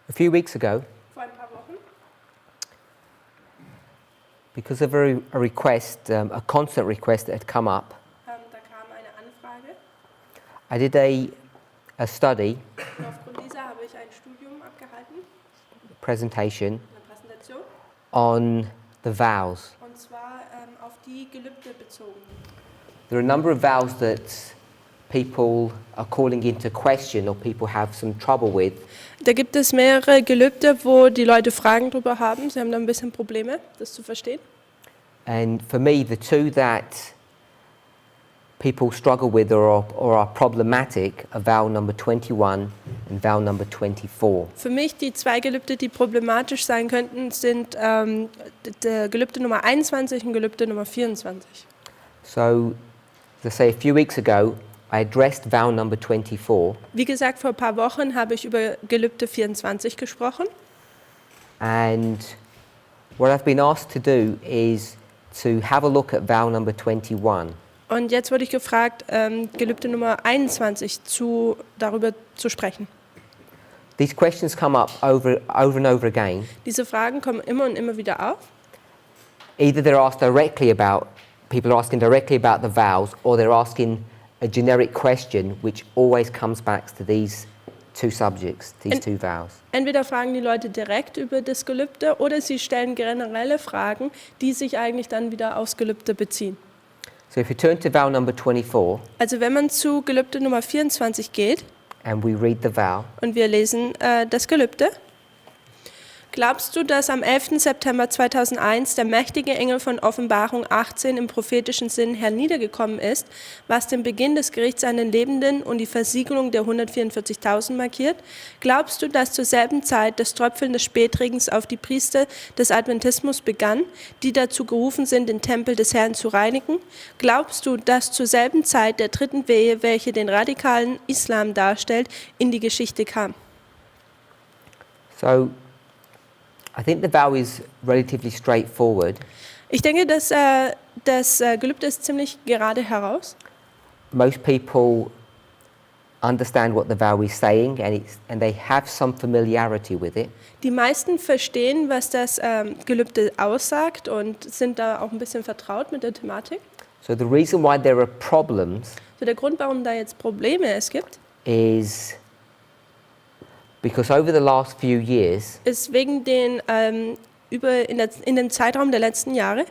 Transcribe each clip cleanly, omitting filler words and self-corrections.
A few weeks ago, vor ein paar Wochen, because of a request, a constant request that had come up, da kam eine Anfrage. I did a study, Und aufgrund dieser habe ich ein Studium abgehalten, presentation, eine Präsentation, on the vows. und zwar auf die Gelübde bezogen. There are a number of vows that people are calling into question or people have some trouble with. Da gibt es mehrere Gelübde, wo die Leute Fragen drüber haben. Sie haben da ein bisschen Probleme, das zu verstehen. And for me, the two that people struggle with or are problematic are vow number 21 and vow number 24. Für mich die zwei Gelübde, die problematisch sein könnten, sind der Gelübde Nummer 21 und Gelübde Nummer 24. So, as I say, a few weeks ago, I addressed vow number 24. Wie gesagt, vor ein paar Wochen habe ich über Gelübde 24 gesprochen. And what I've been asked to do is to have a look at vow number 21. Und jetzt wurde ich gefragt, Gelübde Nummer 21 darüber zu sprechen. These questions come up over and over again. Diese Fragen kommen immer und immer wieder auf. Either they're asked directly about, people are asking directly about the vows, or they're asking a generic question which always comes back to these two subjects, these two vows. Entweder fragen die Leute direkt über das Gelübde oder sie stellen generelle Fragen, die sich eigentlich dann wieder aufs Gelübde beziehen. So if you turn to vow number 24 Also wenn man zu Gelübde Nummer 24 geht and we read the vow, und wir lesen das Gelübde. Glaubst du, dass am 11. September 2001 der mächtige Engel von Offenbarung 18 im prophetischen Sinn herniedergekommen ist, was den Beginn des Gerichts an den Lebenden und die Versiegelung der 144.000 markiert? Glaubst du, dass zur selben Zeit das Tröpfeln des Spätregens auf die Priester des Adventismus begann, die dazu gerufen sind, den Tempel des Herrn zu reinigen? Glaubst du, dass zur selben Zeit der dritten Wehe, welche den radikalen Islam darstellt, in die Geschichte kam? so I think the vow is relatively straightforward. Ich denke, dass das Gelübde ist ziemlich gerade heraus. Most people understand what the vow is saying and they have some familiarity with it. Die meisten verstehen, was das Gelübde aussagt und sind da auch ein bisschen vertraut mit der Thematik. So the reason why there are problems So der Grund, warum da jetzt Probleme es gibt, is because over the last few years, ist wegen den in dem Zeitraum der letzten Jahre,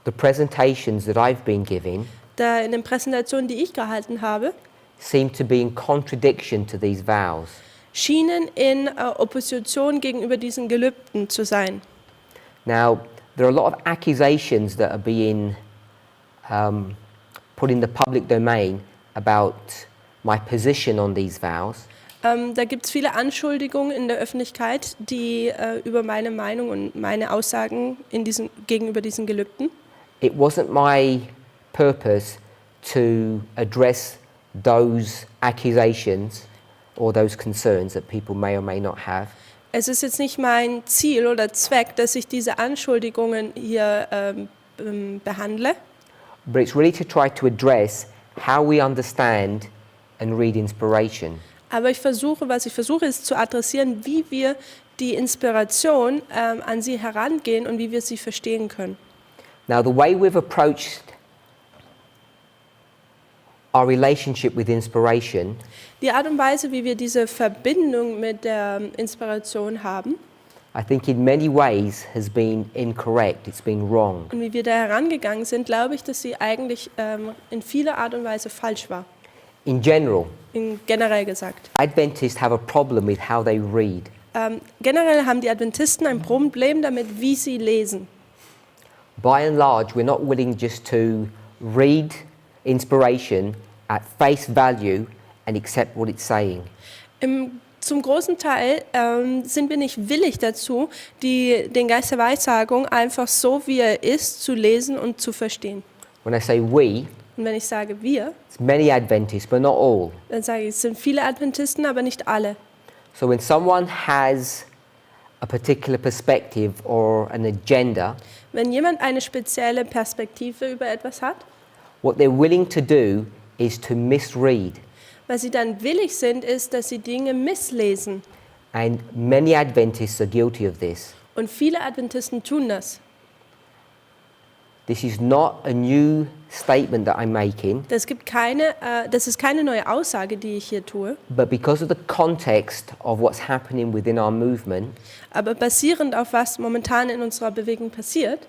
the presentations that I've been giving da in den Präsentationen, die ich gehalten habe, seem to be in contradiction to these vows. schienen in Opposition gegenüber diesen Gelübden zu sein. Now, there are a lot of accusations that are being put in the public domain about my position on these vows. Da gibt es viele Anschuldigungen in der Öffentlichkeit, die über meine Meinung und meine Aussagen gegenüber diesen Gelübden. It wasn't my purpose to address those accusations or those concerns that people may or may not have. Es ist jetzt nicht mein Ziel oder Zweck, dass ich diese Anschuldigungen hier behandle, But it's really to try to address how we understand and read inspiration. aber was ich versuche, ist zu adressieren, wie wir die Inspiration an sie herangehen und wie wir sie verstehen können. Now, the way we've approached our relationship with inspiration Die Art und Weise, wie wir diese Verbindung mit der Inspiration haben I think in many ways has been incorrect, it's been wrong. und wie wir da herangegangen sind, glaube ich, dass sie eigentlich in vieler Art und Weise falsch war. In general, Generell gesagt. Adventists have a problem with how they read. Generell haben die Adventisten ein Problem damit, wie sie lesen. By and large, we're not willing just to read inspiration at face value and accept what it's saying. Zum großen Teil sind wir nicht willig dazu, den Geist der Weissagung einfach so, wie er ist, zu lesen und zu verstehen. When I say we, Und wenn ich sage wir, it's many Adventists, but not all. dann sage ich, es sind viele Adventisten, aber nicht alle. So when someone has a particular perspective or an agenda, Wenn jemand eine spezielle Perspektive über etwas hat, what they're willing to do is to misread. was sie dann willig sind, ist, dass sie Dinge misslesen. And many Adventists are guilty of this. Und viele Adventisten tun das. This is not a new statement that I'm making, Das ist keine neue Aussage, die ich hier tue, but because of the context of what's happening within our movement, aber basierend auf was momentan in unserer Bewegung passiert,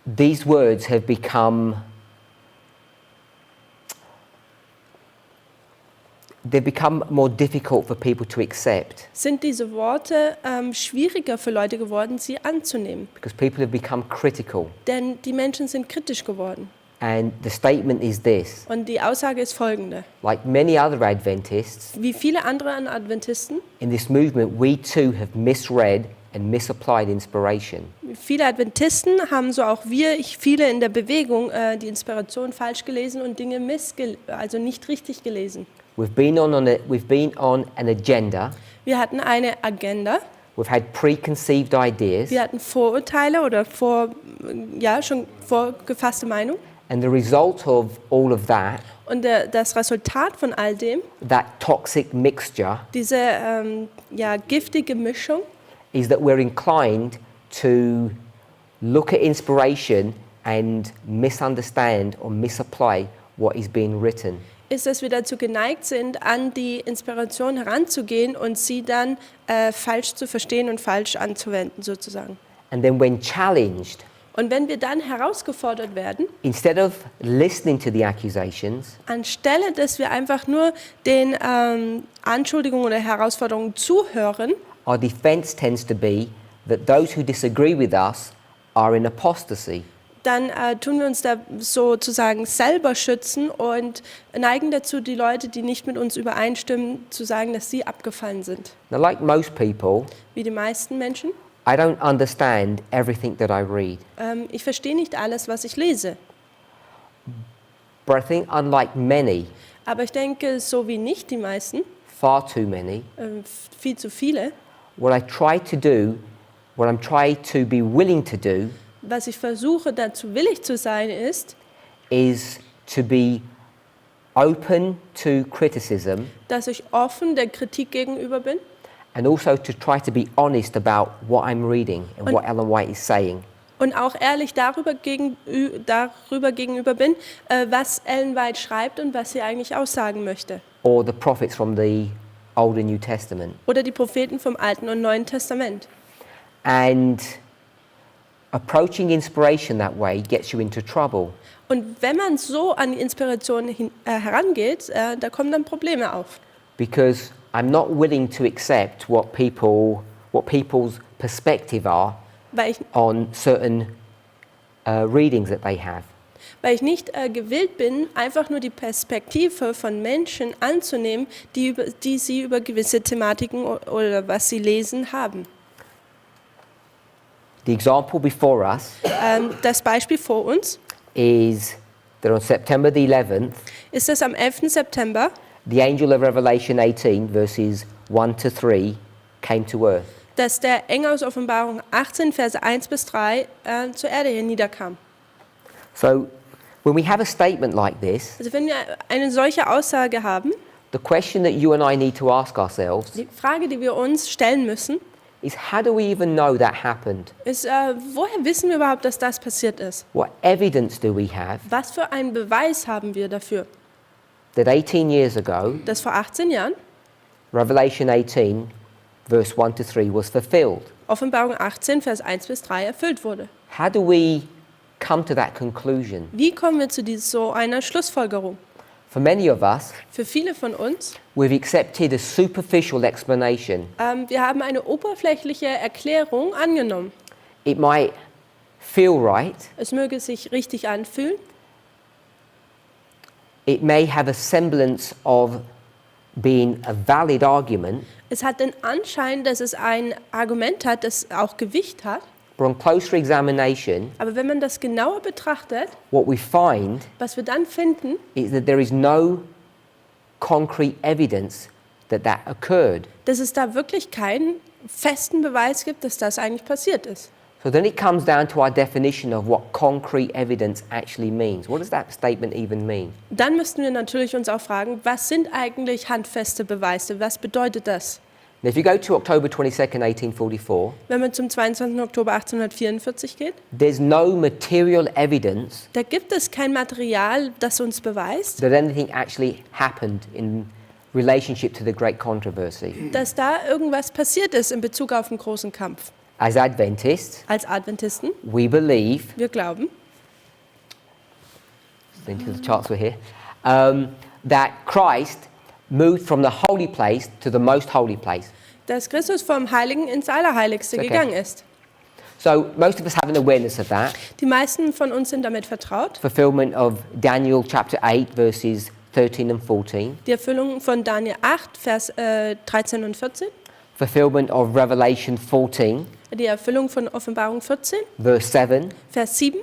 these words have become more difficult for people to accept sind diese Worte schwieriger für Leute geworden, sie anzunehmen. because people have become critical. Denn die Menschen sind kritisch geworden. And the statement is this: Und die Aussage ist folgende. like many other Adventists Wie viele andere Adventisten, in this movement, we too have misread and misapplied inspiration. viele Adventisten haben so auch viele in der Bewegung die Inspiration falsch gelesen und Dinge also nicht richtig gelesen. We've been on an agenda. Wir hatten eine Agenda, We've had preconceived ideas, wir hatten Vorurteile oder schon vorgefasste Meinung. and the result of all of that, Und das Resultat von all dem, that toxic mixture, diese giftige Mischung, is that we're inclined to look at inspiration and misunderstand or misapply what is being written. ist, dass wir dazu geneigt sind, an die Inspiration heranzugehen und sie dann falsch zu verstehen und falsch anzuwenden sozusagen. And then when challenged, Und wenn wir dann herausgefordert werden, instead of listening to the accusations, anstelle dass wir einfach nur den Anschuldigungen oder Herausforderungen zuhören, our defense tends to be that those who disagree with us are in apostasy. dann tun wir uns da sozusagen selber schützen und neigen dazu, die Leute, die nicht mit uns übereinstimmen, zu sagen, dass sie abgefallen sind. Now, like most people, Wie die meisten Menschen. I don't understand everything that I read. Ich verstehe nicht alles, was ich lese. But I think, unlike many, Aber ich denke, so wie nicht die meisten, far too many, viel zu viele, what I'm trying to be willing to do was ich versuche, dazu willig zu sein, ist, is to be open to criticism dass ich offen der Kritik gegenüber bin and also to try to be honest about what I'm reading and what Ellen White is saying. und auch ehrlich darüber gegenüber bin, was Ellen White schreibt und was sie eigentlich aussagen möchte. Or the prophets from the Old and New Testament. Oder die Propheten vom Alten und Neuen Testament. And approaching inspiration that way gets you into trouble. Und wenn man so an die Inspiration herangeht, da kommen dann Probleme auf. Because I'm not willing to accept what people's perspective are Weil ich, on certain readings that they have. weil ich nicht gewillt bin, einfach nur die Perspektive von Menschen anzunehmen, die sie über gewisse Thematiken oder was sie lesen haben. The example before us Das Beispiel vor uns is that on September the 11th, ist, dass am 11. September the angel of Revelation 18, verses 1 to 3, came to earth. dass der Engel aus Offenbarung 18, Verse 1 bis 3 zur Erde hier niederkam. So when we have a statement like this, Also wenn wir eine solche Aussage haben, the question that you and I need to ask ourselves die Frage, die wir uns stellen müssen, is, how do we even know that happened? ist, woher wissen wir überhaupt, dass das passiert ist? What evidence do we have Was für einen Beweis haben wir dafür, that 18 years ago, dass vor 18 Jahren Revelation 18, verse 1 to 3, was fulfilled? Offenbarung 18, Vers 1 bis 3 erfüllt wurde? How do we come to that conclusion? Wie kommen wir zu so einer Schlussfolgerung? For many of us, Für viele von uns, we've accepted a superficial explanation. wir haben eine oberflächliche Erklärung angenommen. It might feel right, Es möge sich richtig anfühlen, it may have a semblance of being a valid argument, es hat den Anschein, dass es ein Argument hat, das auch Gewicht hat. but on closer examination, Aber wenn man das genauer betrachtet, what we find was wir dann finden, is that there is no concrete evidence that that occurred. dass es da wirklich keinen festen Beweis gibt, dass das eigentlich passiert ist. So then it comes down to our definition of what concrete evidence actually means. What does that statement even mean? Dann müssten wir natürlich uns auch fragen, was sind eigentlich handfeste Beweise? Was bedeutet das? Now, if you go to October 22nd, 1844, Wenn man zum 22. Oktober 1844 geht, there's no material evidence da gibt es kein Material, das uns beweist, that anything actually happened in relationship to the Great Controversy. dass da irgendwas passiert ist in Bezug auf den großen Kampf. As Adventists, Als Adventisten, we believe, wir glauben, think the charts were here, that Christ moved from the holy place to the most holy place. dass Christus vom Heiligen ins Allerheiligste Okay. gegangen ist. So most of us have an awareness of that. Die meisten von uns sind damit vertraut. Fulfillment of Daniel chapter 8 verses 13 and 14. Die Erfüllung von Daniel 8, Vers 13 und 14. Fulfillment of Revelation 14 Die Erfüllung von Offenbarung 14, verse 7 Vers 7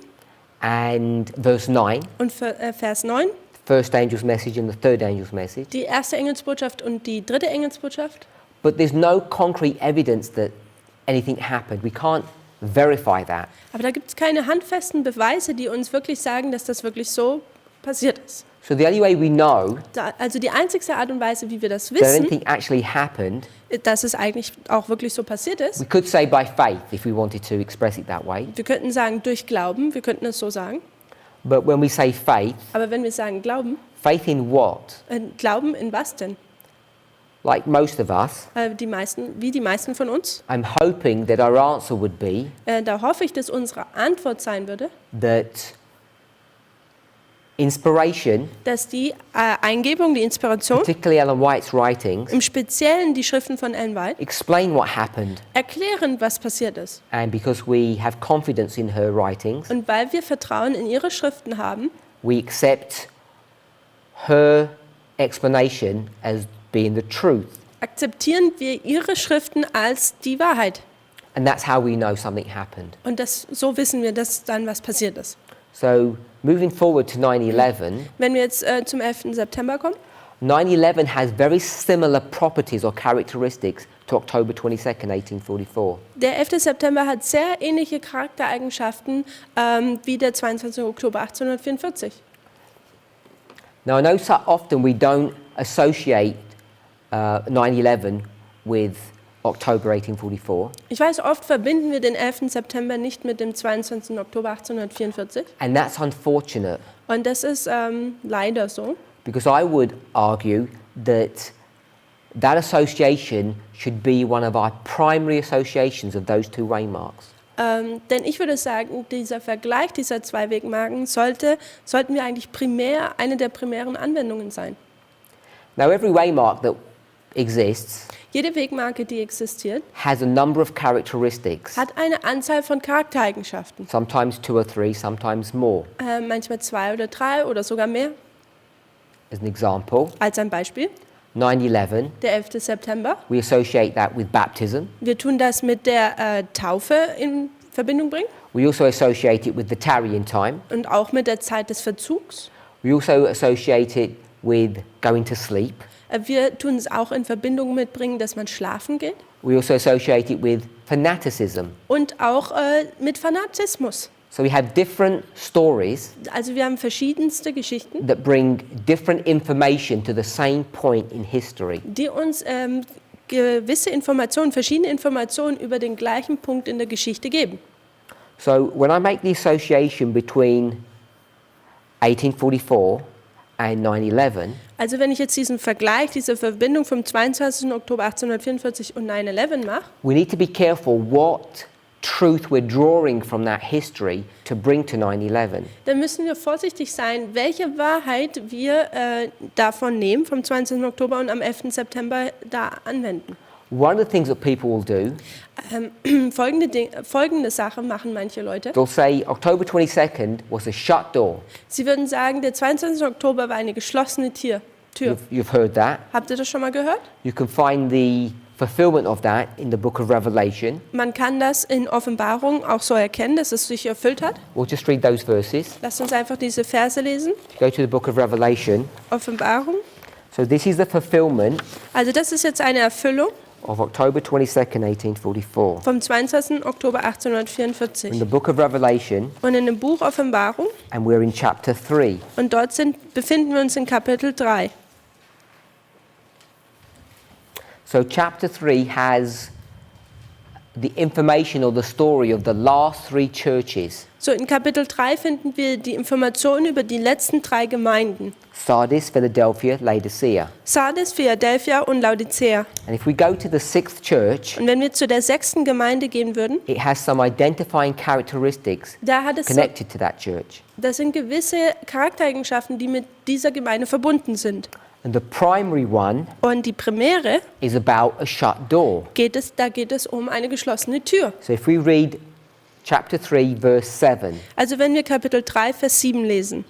and verse 9. und Vers 9. First angel's message and the third angel's message. Die erste Engelsbotschaft und die dritte Engelsbotschaft. But there's no concrete evidence that anything happened. We can't verify that. Aber da gibt es keine handfesten Beweise, die uns wirklich sagen, dass das wirklich so passiert ist. So the only way we know Also die einzigste Art und Weise, wie wir das that wissen, anything actually happened, dass es eigentlich auch wirklich so passiert ist. we could say by faith if we wanted to express it that way. Wir könnten sagen durch Glauben, wir könnten es so sagen. But when we say faith, Aber wenn wir sagen Glauben, faith in what? Glauben in was denn? Like most of us, Wie die meisten von uns. I'm hoping that our answer would be Da hoffe ich, dass unsere Antwort sein würde, that inspiration, dass die Eingebung, die Inspiration, particularly Ellen White's writings, im Speziellen die Schriften von Ellen White, explain what happened. erklären, was passiert ist. And because we have confidence in her writings, Und weil wir Vertrauen in ihre Schriften haben, we accept her explanation as being the truth. akzeptieren wir ihre Schriften als die Wahrheit. And that's how we know something happened. Und so wissen wir, dass dann was passiert ist. So moving forward to 9/11, Wenn wir jetzt zum 11. September kommen, 9/11 has very similar properties or characteristics to October 22nd, 1844. der 11. September hat sehr ähnliche Charaktereigenschaften wie der 22. Oktober 1844. Now I know so often we don't associate 9/11 with October 1844, Ich weiß, oft verbinden wir den 11. September nicht mit dem 22. Oktober 1844. and that's unfortunate Und das ist leider so. because I would argue that that association should be one of our primary associations of those two waymarks. Denn ich würde sagen, dieser Vergleich dieser zwei Wegmarken sollten wir eigentlich eine der primären Anwendungen sein. Now every waymark that exists Jede Wegmarke, die existiert, has a number of characteristics, hat eine Anzahl von Charaktereigenschaften. sometimes 2 or 3, sometimes more. Manchmal 2 oder 3 oder sogar mehr. As an example, Als ein Beispiel, 9/11, der 11. September. we associate that with baptism. Wir tun das mit der Taufe in Verbindung bringen We also associate it with the tarrying time. und auch mit der Zeit des Verzugs. We also associate it with going to sleep. Wir tun es auch in Verbindung mitbringen, dass man schlafen geht We also associate it with fanaticism. und auch mit Fanatismus. So we have different stories Also wir haben verschiedenste Geschichten, that bring different information to the same point in history. die uns gewisse Informationen, verschiedene Informationen über den gleichen Punkt in der Geschichte geben. So when I make the association between 1844 and 9/11, Also wenn ich jetzt diesen Vergleich, diese Verbindung vom 22. Oktober 1844 und 9/11 mache, we need to be careful what truth we're drawing from that history to bring to 9/11. dann müssen wir vorsichtig sein, welche Wahrheit wir davon nehmen, vom 20. Oktober und am 11. September da anwenden. One of the things that people will do, Folgende Sache machen manche Leute. they'll say October 22nd was a shut door. Sie würden sagen, der 22. Oktober war eine geschlossene Tür. You've heard that. Habt ihr das schon mal gehört? You can find the fulfillment of that in the book of Revelation. Man kann das in Offenbarung auch so erkennen, dass es sich erfüllt hat. We'll just read those verses. Lasst uns einfach diese Verse lesen. Go to the book of Revelation. Offenbarung. So this is the fulfillment Also das ist jetzt eine Erfüllung of October 22nd, 1844. vom 22. Oktober In 1844. the book of Revelation, Und in dem Buch Offenbarung, and we're in chapter 3. und dort befinden wir uns in Kapitel 3. So chapter 3 has the information or the story of the last 3 churches. So in Kapitel 3 finden wir die Informationen über die letzten 3 Gemeinden. Sardis, Philadelphia, Laodicea. Sardis, Philadelphia und Laodicea. And if we go to the 6th church, Und wenn wir zu der 6. Gemeinde gehen würden, it has some identifying characteristics da hat es connected to that church. das sind gewisse Charaktereigenschaften, die mit dieser Gemeinde verbunden sind. And the primary one Und die primäre is about a shut door. geht es um eine geschlossene Tür. So if we read chapter 3, verse 7, Also wenn wir Kapitel 3, Vers 7 lesen.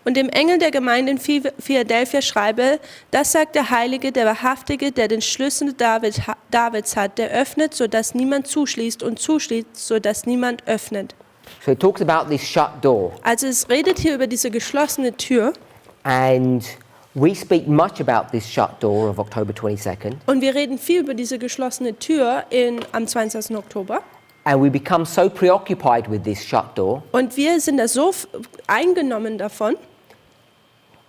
Und dem Engel der Gemeinde in Philadelphia schreibe, das sagt der Heilige, der Wahrhaftige, der den Schlüssel Davids hat, der öffnet, sodass niemand zuschließt und zuschließt, sodass niemand öffnet. so it talks about this shut door. Also es redet hier über diese geschlossene Tür And we speak much about this shut door of October 22nd. und wir reden viel über diese geschlossene Tür am 22. Oktober. And we become so preoccupied with this shut door, Und wir sind da so eingenommen davon,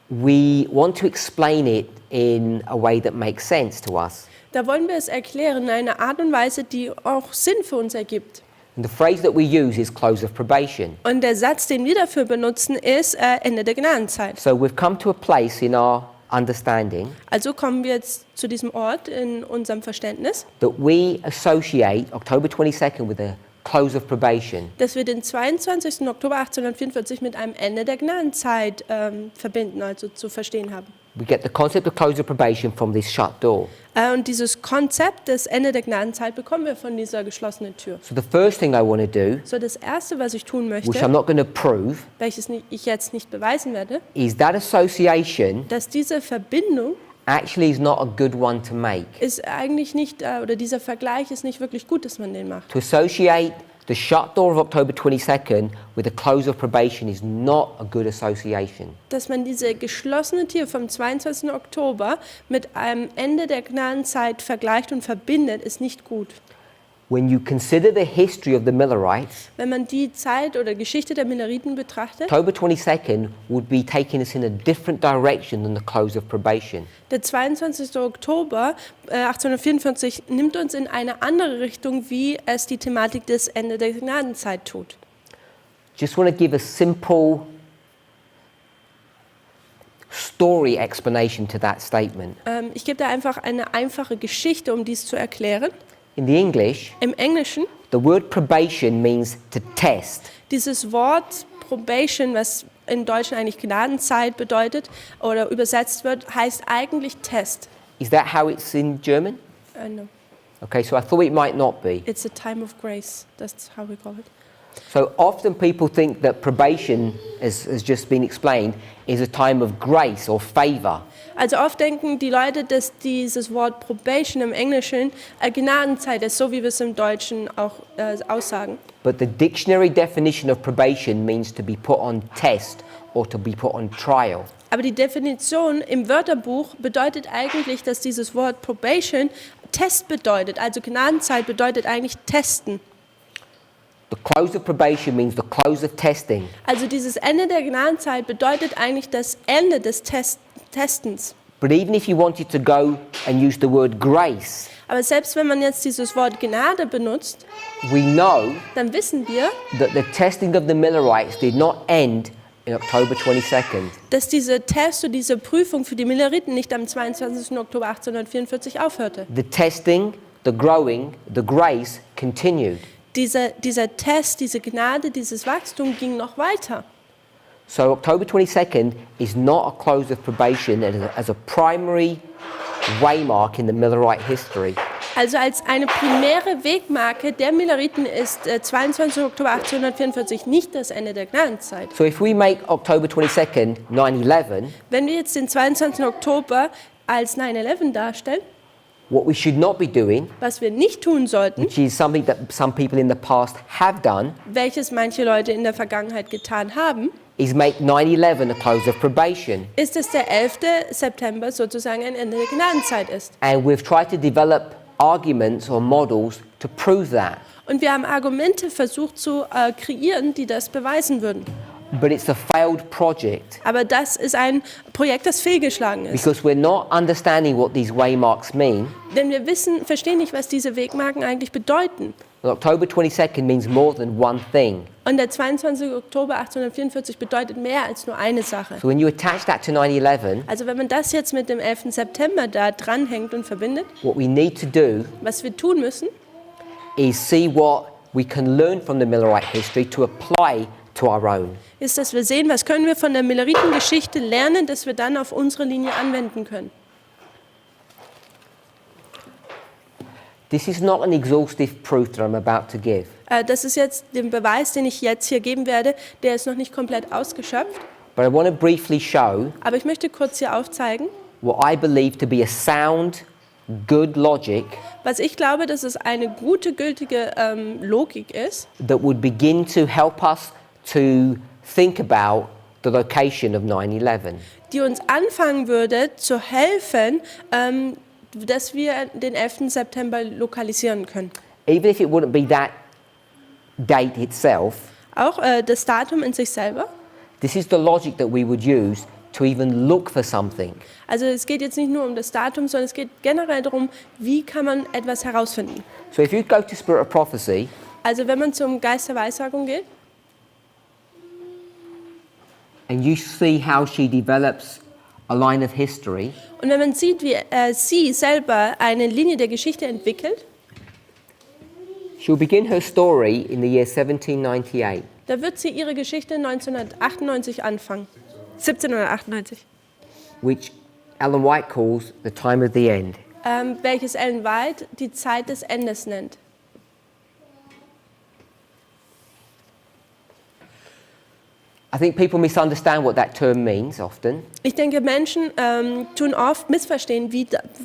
we want to explain it in a way that makes sense to us. da wollen wir es erklären in einer Art und Weise, die auch Sinn für uns ergibt. And the phrase that we use is close of probation. Und der Satz, den wir dafür benutzen, ist Ende der Gnadenzeit. So we've come to a place in our understanding Also kommen wir jetzt zu diesem Ort in unserem Verständnis, that we associate October 22nd with a close of probation. dass wir den 22. Oktober 1844 mit einem Ende der Gnadenzeit verbinden, also zu verstehen haben. We get the concept of close of probation from this shut door. Und dieses Konzept des Ende der Gnadenzeit bekommen wir von dieser geschlossenen Tür. So the first thing I want to do, So das Erste, was ich tun which I'm möchte, not going to prove, welches ich jetzt nicht beweisen werde, is that association dass diese Verbindung actually is not a good one to make. ist eigentlich nicht, oder dieser Vergleich ist nicht wirklich gut, dass man den macht. To associate the shut door of October 22nd with a close of probation is not a good association. Dass man diese geschlossene Tür vom 22. Oktober mit einem Ende der Gnadenzeit vergleicht und verbindet, ist nicht gut. When you consider the history of the Millerites, Wenn man die Zeit oder Geschichte der Milleriten betrachtet, October 22nd would be taking us in a different direction than the close of probation. der 22. Oktober 1844 nimmt uns in eine andere Richtung, wie es die Thematik des Ende der Gnadenzeit tut. Just want to give a simple story explanation to that statement. Ich gebe da einfach eine einfache Geschichte, um dies zu erklären. In the English, Im Englischen, the word probation means to test. dieses Wort Probation, was in Deutschen eigentlich Gnadenzeit bedeutet oder übersetzt wird, heißt eigentlich Test. Is that how it's in German? No, Okay, so I thought it might not be. it's a time of grace. That's how we call it. So often people think that probation, as has just been explained, is a time of grace or favor. Also oft denken die Leute, dass dieses Wort Probation im Englischen Gnadenzeit ist, so wie wir es im Deutschen auch aussagen. But the dictionary definition of probation means to be put on test or to be put on trial. Aber die Definition im Wörterbuch bedeutet eigentlich, dass dieses Wort Probation Test bedeutet. Also Gnadenzeit bedeutet eigentlich testen. The close of probation means the close of testing. Also dieses Ende der Gnadenzeit bedeutet eigentlich das Ende des Testens. But even if you wanted to go and use the word grace, Aber selbst wenn man jetzt dieses Wort Gnade benutzt, we know dann wissen wir, that the testing of the Millerites did not end in October 22nd. dass diese Test und diese Prüfung für die Milleriten nicht am 22. Oktober 1844 aufhörte. The testing, the growing, the grace continued. Dieser Test, diese Gnade, dieses Wachstum ging noch weiter. So October 22nd is not a close of probation as a primary waymark in the Millerite history. Also als eine primäre Wegmarke der Milleriten ist 22. Oktober 1844 nicht das Ende der Gnadenzeit. So if we make October 22nd 9/11, Wenn wir jetzt den 22. Oktober als 9/11 darstellen, what we should not be doing, was wir nicht tun sollten, which is something that some people in the past have done, welches manche Leute in der Vergangenheit getan haben, is make 9/11 a close of probation. ist, dass der 11. September sozusagen ein Ende der Gnadenzeit ist. And we've tried to develop arguments or models to prove that. Und wir haben Argumente versucht zu kreieren, die das beweisen würden. but it's a failed project Aber das ist ein Projekt, das fehlgeschlagen ist. because we're not understanding what these waymarks mean. Denn wir verstehen nicht, was diese Wegmarken eigentlich bedeuten. And October 22nd means more than one thing. Und der 22. Oktober 1844 bedeutet mehr als nur eine Sache. So when you attach that to 9/11, Also wenn man das jetzt mit dem 11. September da dranhängt und verbindet, what we need to do was wir tun müssen, is see what we can learn from the Millerite history to apply to our own. ist, dass wir sehen, was können wir von der Milleritengeschichte lernen, das wir dann auf unsere Linie anwenden können. This is not an exhaustive proof that I'm about to give, Das ist jetzt der Beweis, den ich jetzt hier geben werde, der ist noch nicht komplett ausgeschöpft. but I want to briefly show Aber ich möchte kurz hier aufzeigen, what I believe to be a sound, good logic was ich glaube, dass es eine gute, gültige Logik ist, that would begin to help us to think about the location of 9/11. die uns anfangen würde zu helfen, dass wir den 11. September lokalisieren können. Even if it wouldn't be that date itself, Auch das Datum in sich selber. this is the logic that we would use to even look for something. Also es geht jetzt nicht nur um das Datum, sondern es geht generell darum, wie kann man etwas herausfinden. So if you go to Spirit of Prophecy, Also wenn man zum Geist der Weissagung geht and you see how she develops a line of history, und wenn man sieht, wie sie selber eine Linie der Geschichte entwickelt, she'll begin her story in the year 1798. da wird sie ihre Geschichte 1998 anfangen. 1798. Which Ellen White calls the time of the end. Welches Ellen White die Zeit des Endes nennt. I think people misunderstand what that term means often, Ich denke, Menschen tun oft missverstehen,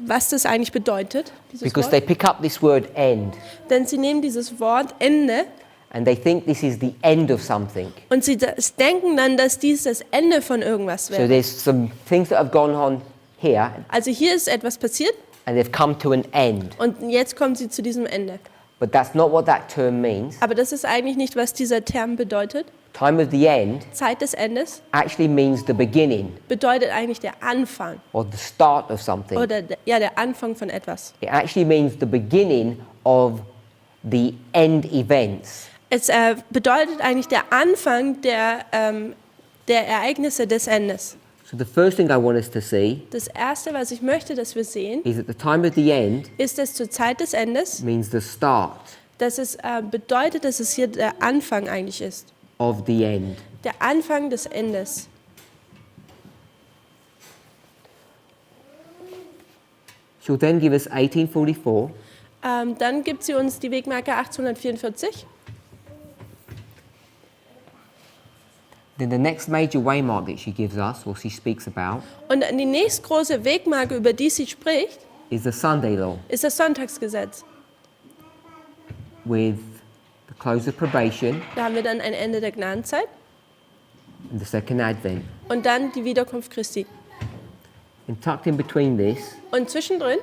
was das eigentlich bedeutet, dieses because Wort. they pick up this word end Denn sie nehmen dieses Wort Ende and they think this is the end of something. und sie denken dann, dass dies das Ende von irgendwas So wäre. there's some things that have gone on here Also hier ist etwas passiert and they've come to an end. und jetzt kommen sie zu diesem Ende. But that's not what that term means. Aber das ist eigentlich nicht, was dieser Term bedeutet. Time of the end Zeit des Endes actually means the beginning bedeutet eigentlich der Anfang or the start of something. oder der Anfang von etwas. It actually means the beginning of the end events. Es bedeutet eigentlich der Anfang der Ereignisse des Endes. So the first thing I want us to see Das Erste, was ich möchte, dass wir sehen, is that the time of the end ist, dass zur Zeit des Endes, means the start dass es bedeutet, dass es hier der Anfang eigentlich ist. of the end. Der Anfang des Endes. She'll then give us 1844, Dann gibt sie uns die Wegmarke 1844. then the next major waymark that she gives us, or she speaks about, Und die nächstgroße Wegmarke, über die sie spricht, is the Sunday law, ist das Sonntagsgesetz. with the close of probation Da haben wir dann ein Ende der Gnadenzeit and the second advent. und dann die Wiederkunft Christi. And tucked in between this Und zwischendrin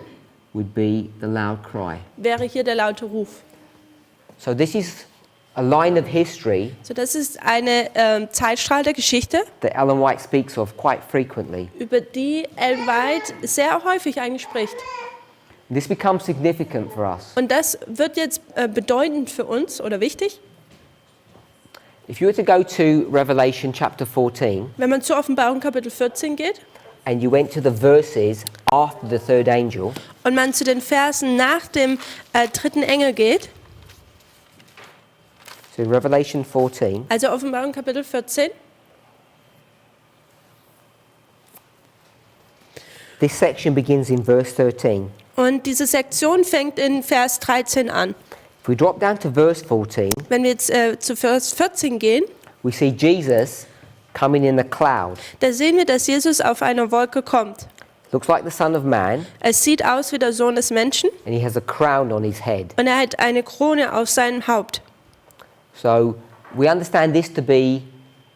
would be the loud cry. wäre hier der laute Ruf. So this is a line of history So, das ist eine Zeitstrahl der Geschichte, that Ellen White speaks of quite frequently. über die Ellen White sehr häufig eigentlich spricht. This becomes significant for us. Und das wird jetzt bedeutend für uns oder wichtig. If you were to go to Revelation chapter 14 Wenn man zur Offenbarung Kapitel 14 geht and you went to the verses after the third angel, und man zu den Versen nach dem dritten Engel geht, so in Revelation 14, also Offenbarung Kapitel 14, this section begins in verse 13. und diese Sektion fängt in Vers 13 an. If we drop down to verse 14, Wenn wir jetzt zu Vers 14 gehen, we see Jesus coming in a cloud. da sehen wir, dass Jesus auf einer Wolke kommt. Looks like the Son of Man, Es sieht aus wie der Sohn des Menschen and he has a crown on his head. und er hat eine Krone auf seinem Haupt. So we understand this to be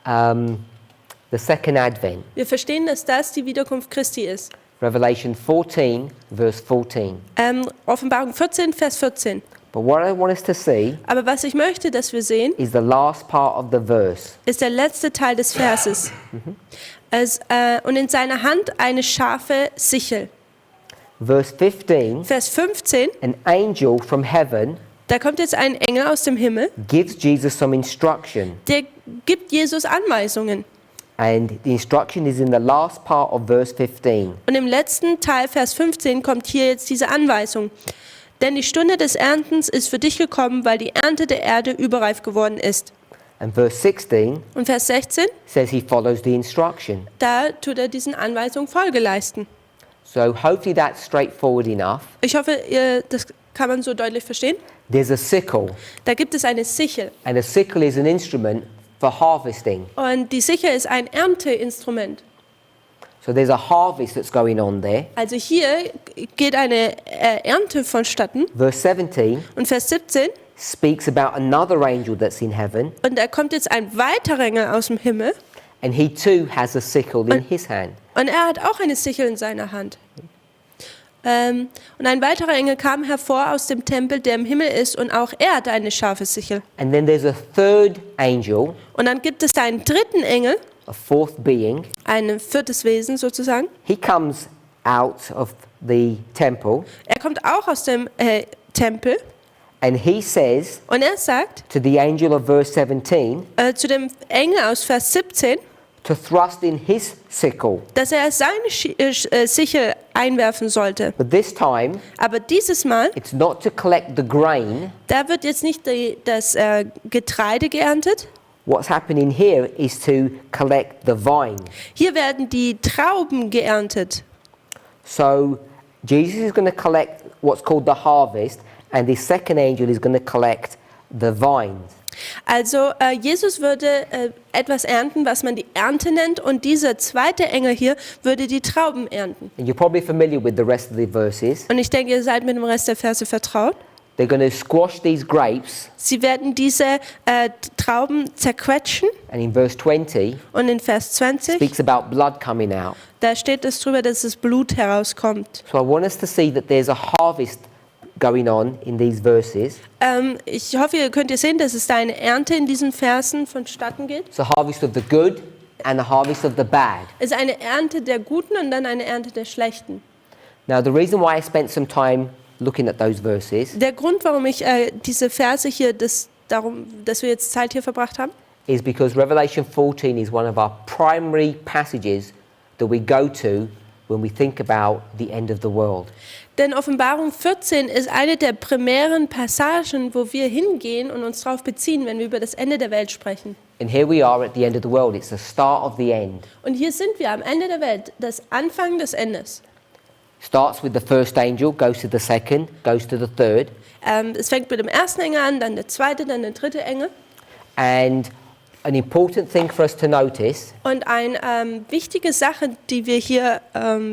the second advent. Wir verstehen, dass das die Wiederkunft Christi ist. Revelation 14, verse 14. Offenbarung 14, Vers 14. But what I want us to see Aber was ich möchte, dass wir sehen, is the last part of the verse. ist der letzte Teil des Verses. Und in seiner Hand eine scharfe Sichel. Verse 15, Vers 15, an angel from heaven da kommt jetzt ein Engel aus dem Himmel, gives Jesus some instruction. der gibt Jesus Anweisungen. And the instruction is in the last part of verse 15. Und im letzten Teil, Vers 15, kommt hier jetzt diese Anweisung. Denn die Stunde des Erntens ist für dich gekommen, weil die Ernte der Erde überreif geworden ist. And verse 16 Und Vers 16, says he follows the instruction. da tut er diesen Anweisungen Folge leisten. So hopefully that's straightforward enough. Ich hoffe, das kann man so deutlich verstehen. There's a sickle, Da gibt es eine Sichel. and a sickle is an instrument for harvesting. Und die Sichel ist ein Ernteinstrument. So there's a harvest that's going on there. Also hier geht eine Ernte vonstatten. Verse 17 Und Vers 17, speaks about another angel that's in heaven, und da kommt jetzt ein weiterer Engel aus dem Himmel. and he too has a sickle in his hand. Und er hat auch eine Sichel in seiner Hand. Und ein weiterer Engel kam hervor aus dem Tempel, der im Himmel ist, und auch er hatte eine scharfe Sichel. And then there's a third angel, Und dann gibt es einen dritten Engel, a fourth being. ein viertes Wesen sozusagen. He comes out of the temple, Er kommt auch aus dem Tempel and he says und er sagt to the angel of verse 17 zu dem Engel aus Vers 17, to thrust in his sickle. dass er seine Sichel einwerfen sollte. But this time, Aber dieses Mal, it's not to collect the grain. da wird jetzt nicht das Getreide geerntet. What's happening here is to collect the vine. Hier werden die Trauben geerntet. So Jesus is going to collect what's called the harvest, and the second angel is going to collect the vines. Also Jesus würde etwas ernten, was man die Ernte nennt, und dieser zweite Engel hier würde die Trauben ernten. And you're probably familiar with the rest of the verses. Und ich denke, ihr seid mit dem Rest der Verse vertraut. They're going to squash these grapes, Sie werden diese Trauben zerquetschen, and in verse 20 und in Vers 20, speaks about blood coming out. da steht es drüber, dass das Blut herauskommt. So I want us to see that there's a harvest going on in these verses. Ich hoffe, ihr könnt sehen, dass es da eine Ernte in diesen Versen vonstatten geht. It's a harvest of the good and a harvest of the bad. Es ist eine Ernte der Guten und dann eine Ernte der Schlechten. Now, the reason why I spent some time looking at those verses Der Grund, warum ich diese Verse hier, dass wir jetzt Zeit hier verbracht haben, is because Revelation 14 is one of our primary passages that we go to when we think about the end of the world. denn Offenbarung 14 ist eine der primären Passagen, wo wir hingehen und uns darauf beziehen, wenn wir über das Ende der Welt sprechen. And here we are at the end of the world. It's the start of the end. Und hier sind wir am Ende der Welt, das Anfang des Endes. Starts with the first angel, goes to the second, goes to the third. Es fängt mit dem ersten Engel an, dann der zweite, dann der dritte Engel. And an important thing for us to notice, Und eine wichtige Sache, die wir hier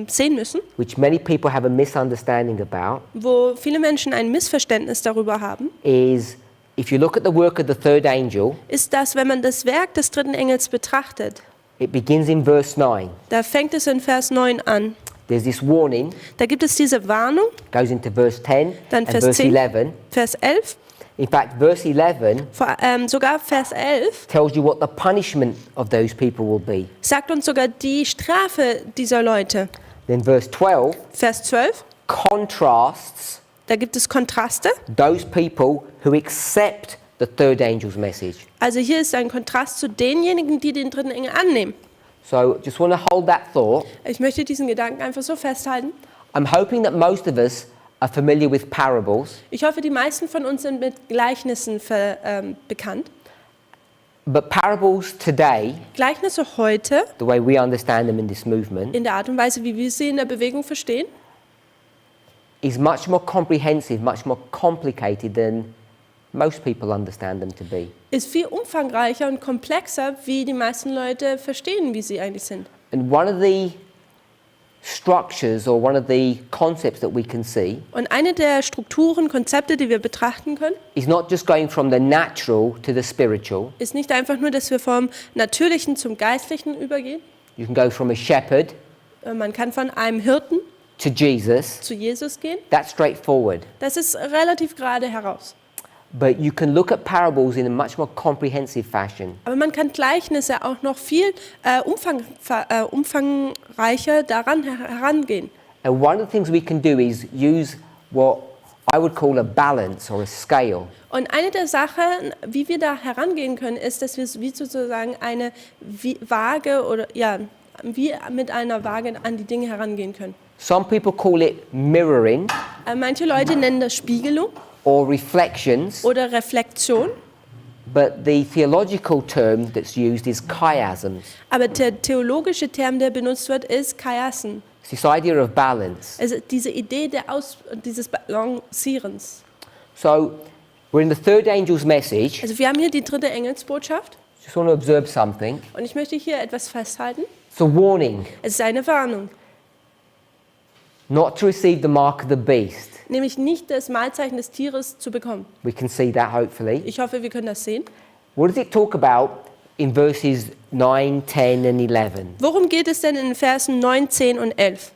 sehen müssen, which many people have a misunderstanding about, wo viele Menschen ein Missverständnis darüber haben, is if you look at the work of the third angel, ist, dass wenn man das Werk des dritten Engels betrachtet, it begins in verse 9. da fängt es in Vers 9 an. There's this warning, Da gibt es diese Warnung, goes into verse 10 dann and Vers verse 10, 11. Vers 11, In fact, verse 11 sogar Vers 11 tells you what the punishment of those people will be. sagt uns sogar die Strafe dieser Leute. Then verse 12 Vers 12, contrasts da gibt es Kontraste. those people who accept the third angel's message. Also hier ist ein Kontrast zu denjenigen, die den dritten Engel annehmen. So just want to hold that thought. Ich möchte diesen Gedanken einfach so festhalten. I'm hoping that most of us are familiar with parables, Ich hoffe, die meisten von uns sind mit Gleichnissen bekannt. but parables today, Gleichnisse heute, the way we understand them in this movement, in der Art und Weise, wie wir sie in der Bewegung verstehen, is much more comprehensive, much more complicated than most people understand them to be. ist viel umfangreicher und komplexer, wie die meisten Leute verstehen, wie sie eigentlich sind. And one of the structures or one of the concepts that we can see Und eine der Strukturen, Konzepte, die wir betrachten können, is not just going from the natural to the spiritual. ist nicht einfach nur, dass wir vom Natürlichen zum Geistlichen übergehen. You can go from a shepherd Man kann von einem Hirten to Jesus, zu Jesus gehen, that's straightforward. das ist relativ gerade heraus. But you can look at parables in a much more comprehensive fashion. Aber man kann Gleichnisse auch noch viel umfangreicher daran herangehen. And one of the things we can do is use what I would call a balance or a scale. Und eine der Sachen, wie wir da herangehen können, ist, dass wir wie sozusagen eine Waage oder ja, wie mit einer Waage an die Dinge herangehen können. Some people call it mirroring Manche Leute nennen das Spiegelung or reflections, oder Reflexion, but the theological term that's used is chiasms. aber der theologische Term, der benutzt wird, ist Chiasen. It's this idea of balance. Also diese Idee dieses Balancierens. So we're in the third angel's message. Also wir haben hier die dritte Engelsbotschaft Just want to observe something. und ich möchte hier etwas festhalten. It's a warning Es ist eine Warnung, not to receive the mark of the beast. nämlich nicht das Mahlzeichen des Tieres zu bekommen. We can see that hopefully. Ich hoffe, wir können das sehen. What does it talk about in verses 9, 10 and 11? Worum geht es denn in den Versen 9, 10 und 11?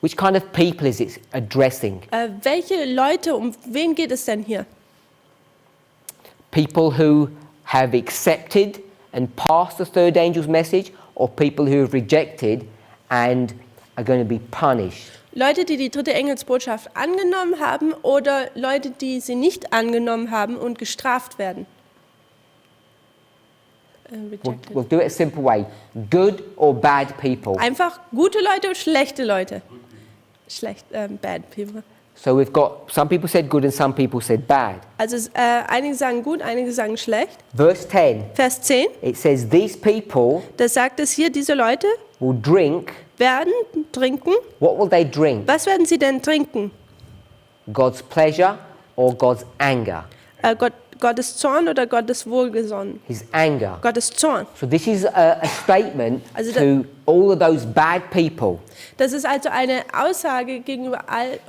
Which kind of people is it addressing? Welche Leute, um wen geht es denn hier? People who have accepted and passed the third angel's message, or people who have rejected and are going to be punished? Leute, die die dritte Engelsbotschaft angenommen haben oder Leute, die sie nicht angenommen haben und gestraft werden? We'll do it a simple way. Good or bad people. Einfach gute Leute und schlechte Leute. Bad people. So we've got, some people said good and some people said bad. Also einige sagen gut, einige sagen schlecht. Verse 10, Vers 10, it says, these people da sagt es hier, diese Leute will drink. werden trinken. What will they drink? Was werden sie denn trinken? God's pleasure or God's anger? Gottes Zorn oder Gottes Wohlgesonnen? His anger. Gottes Zorn. So this is a statement Also to all of those bad people. Das ist also eine Aussage gegenüber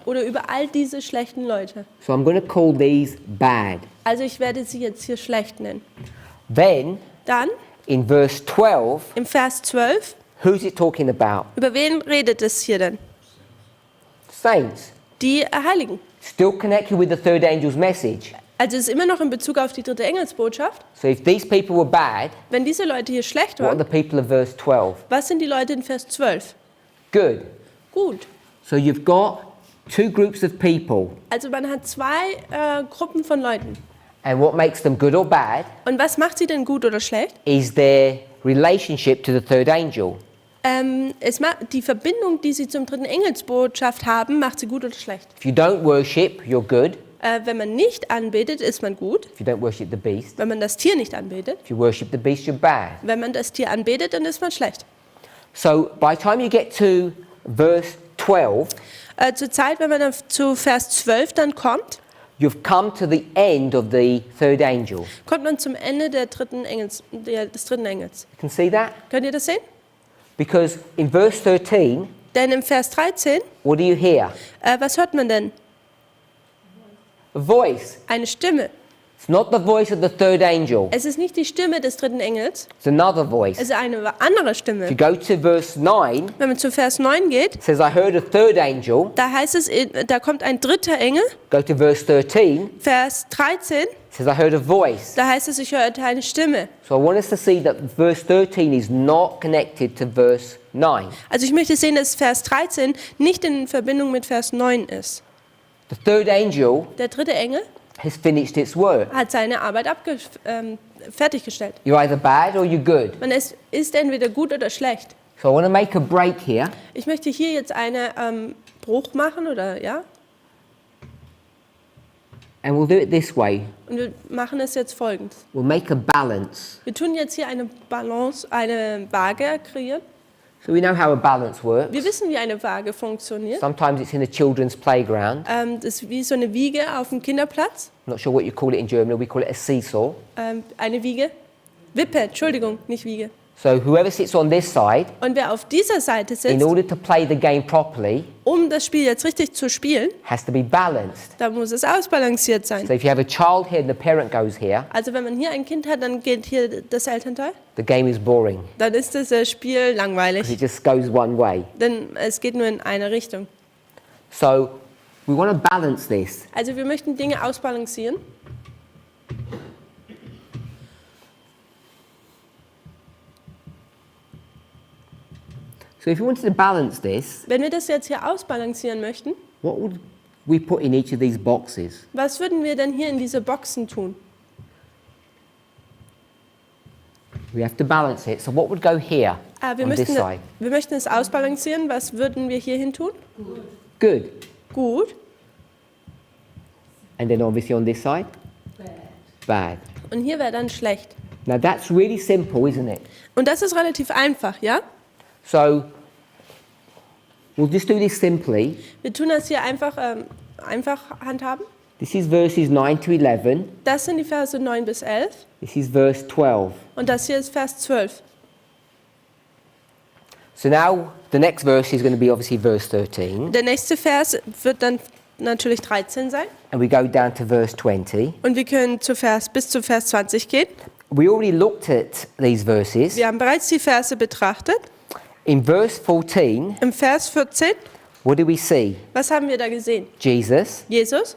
über all diese schlechten Leute. So I'm going to call these bad. Also ich werde sie jetzt hier schlecht nennen. Then Dann in verse 12, im Vers 12, who's it talking about? über wen redet es hier denn? Saints. Die Heiligen. Still connected with the third angel's message. Also es ist immer noch in Bezug auf die dritte Engelsbotschaft. So if these people were bad, Wenn diese Leute hier schlecht what are waren, the people of verse 12? was sind die Leute in Vers 12? Good. Gut. So you've got two groups of people. Also man hat zwei Gruppen von Leuten. And what makes them good or bad Und was macht sie denn gut oder schlecht? is their relationship to the third angel. Die Verbindung, die sie zum dritten Engelsbotschaft haben, macht sie gut oder schlecht. If you don't worship, you're good. Wenn man nicht anbetet, ist man gut. If you don't worship the beast. Wenn man das Tier nicht anbetet. If you worship the beast, you're bad. Wenn man das Tier anbetet, dann ist man schlecht. So by the time you get to verse 12, Zur Zeit, wenn man dann zu Vers 12 dann kommt, you've come to the end of the third angel. kommt man zum Ende des dritten Engels. You can see that? Könnt ihr das sehen? Because in verse 13, Denn im Vers 13, what do you hear? was hört man denn? A voice. Eine Stimme. It's not the voice of the third angel. Es ist nicht die Stimme des dritten Engels, It's another voice. es ist eine andere If Stimme. you go to verse 9, Wenn man zu Vers 9 geht, it says, I heard a third angel. da heißt es, da kommt ein dritter Engel. Go to verse 13, it Vers 13, says, I heard a voice. da heißt es, ich hörte eine Stimme. So I want us to see that verse 13 is not connected to verse 9. Also ich möchte sehen, dass Vers 13 nicht in Verbindung mit Vers 9 ist. The third angel Der dritte Engel has finished its work. hat seine Arbeit fertiggestellt. You're either bad or you're good. Man ist entweder gut oder schlecht. So I want to make a break here. Ich möchte hier jetzt einen Bruch machen, oder ja? And we'll do it this way. Und wir machen es jetzt folgend. We'll make a balance. Wir tun jetzt hier eine Balance, eine Waage kreieren. So we know how a balance works. Wir wissen, wie eine Waage funktioniert. Sometimes it's in a children's playground. Das ist wie so eine Wiege auf dem Kinderplatz. I'm not sure what you call it in Germany. We call it a seesaw. Eine Wiege. Wippe, Entschuldigung, nicht Wiege. So whoever sits on this side, Und wer auf dieser Seite in sitzt, order to play the game properly, um das Spiel jetzt richtig zu spielen, has to be balanced. da muss es ausbalanciert sein. So if you have a child here and the parent goes here, Also wenn man hier ein Kind hat, dann geht hier das Elternteil. the game is boring. Dann ist das Spiel langweilig, It just goes one way. denn es geht nur in eine Richtung. So we want to balance this. Also wir möchten Dinge ausbalancieren. So if you wanted to balance this, Wenn wir das jetzt hier ausbalancieren möchten, what would we put in each of these boxes? was würden wir denn hier in diese Boxen tun? We have to balance it. So what would go here Wir on this side? möchten es ausbalancieren. Was würden wir hier hin tun? Good. Gut. And then obviously on this side? Bad. Und hier wäre dann schlecht. Now that's really simple, isn't it? Und das ist relativ einfach, ja? So we'll just do this simply. Wir tun das hier einfach handhaben. This is verses 9 to 11. Das sind die Verse 9 bis 11. This is verse 12. Und das hier ist Vers 12. So now the next verse is going to be obviously verse 13. Der nächste Vers wird dann natürlich 13 sein. And we go down to verse 20. Und wir können bis zu Vers 20 gehen. We already looked at these verses. Wir haben bereits die Verse betrachtet. In verse 14, Im Vers 14, what do we see? was haben wir da gesehen? Jesus. Jesus.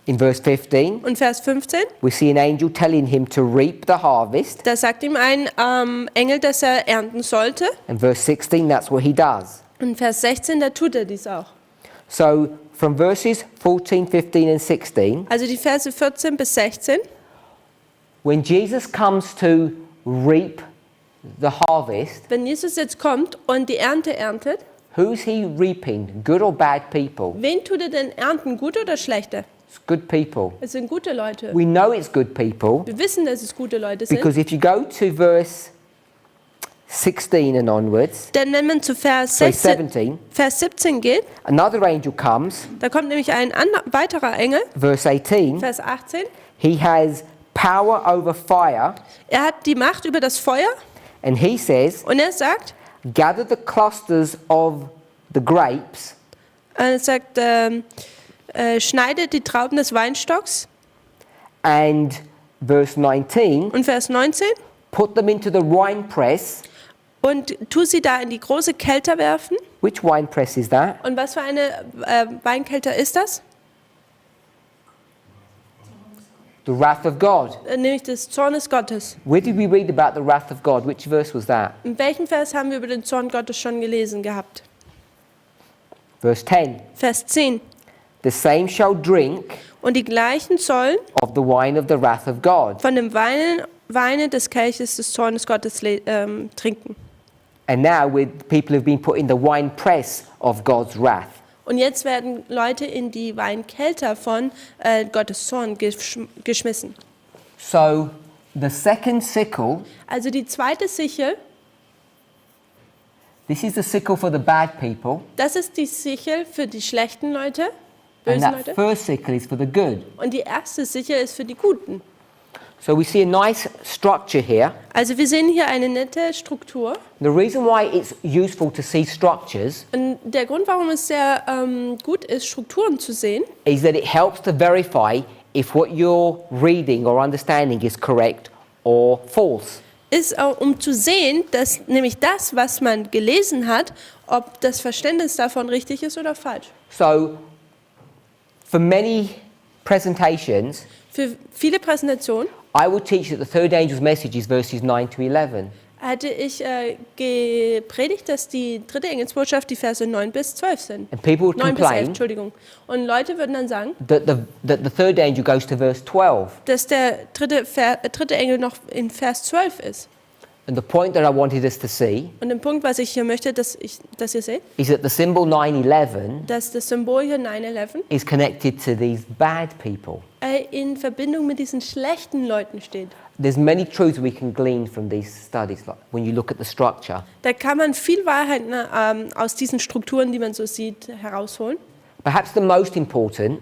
In verse 15, Und Vers 15, we see an angel telling him to reap the harvest. da sagt ihm ein Engel, dass er ernten sollte. And verse 16, that's what he does. Und Vers 16, da tut er dies auch. So from verses 14, 15 and 16, Also die Verse 14 bis 16, when Jesus comes to reap the harvest, wenn Jesus jetzt kommt und die Ernte erntet, who's he reaping? Good or bad people? wen tut er denn ernten, gute oder schlechte? It's good people. Es sind gute Leute. We know it's good people Wir wissen, dass es gute Leute sind. because if you go to verse 16 and onwards, Denn wenn man zu Vers 17, Vers 17 geht, another angel comes, da kommt nämlich ein weiterer Engel, verse 18, Vers 18. he has power over fire, Er hat die Macht über das Feuer and he says, und er sagt, gather the clusters of the grapes schneidet die Trauben des Weinstocks. and verse 19, Und Vers 19, put them into the wine press. und tu sie da in die große Kelter werfen. Which wine press is that? Und was für eine Weinkelter ist das? The wrath of God. Nämlich des Zornes Gottes. Where did we read about the wrath of God? Which verse was that? In welchem Vers haben wir über den Zorn Gottes schon gelesen gehabt? Verse 10. Vers 10. The same shall drink Und die gleichen sollen of the wine of the wrath of God. von dem Weine des Kelches des Zornes Gottes trinken. And now people have been put in the wine press of God's wrath. Und jetzt werden Leute in die Weinkelter von Gottes Zorn geschmissen. So the second sickle, Also die zweite Sichel, this is the sickle for the bad people. das ist die Sichel für die schlechten Leute, And bösen that Leute. first sickle is for the good. Und die erste Sichel ist für die Guten. So we see a nice structure here. Also wir sehen hier eine nette Struktur. The reason why it's useful to see structures Und der Grund, warum es sehr gut ist, Strukturen zu sehen, is that it helps to verify if what you're reading or understanding is correct or false. ist, um zu sehen, dass nämlich das, was man gelesen hat, ob das Verständnis davon richtig ist oder falsch. So for many presentations, Für viele Präsentationen I will teach that the third angel's message is verses 9 to 11. hatte ich gepredigt, dass die dritte Engelsbotschaft die Verse 9 bis 12 sind. And people would 9 bis 11, complain Entschuldigung. Und Leute würden dann sagen, that the third angel goes to verse 12. dass der dritte Engel noch in Vers 12 ist. And the point that I wanted us to see Und der Punkt, was ich hier möchte, dass ihr seht, is that the symbol 911 dass das Symbol hier 9/11 is connected to these bad people. in Verbindung mit diesen schlechten Leuten steht. There's many truths we can glean from these studies, like when you look at the structure. Da kann man viel Wahrheit aus diesen Strukturen, die man so sieht, herausholen. Perhaps the most important,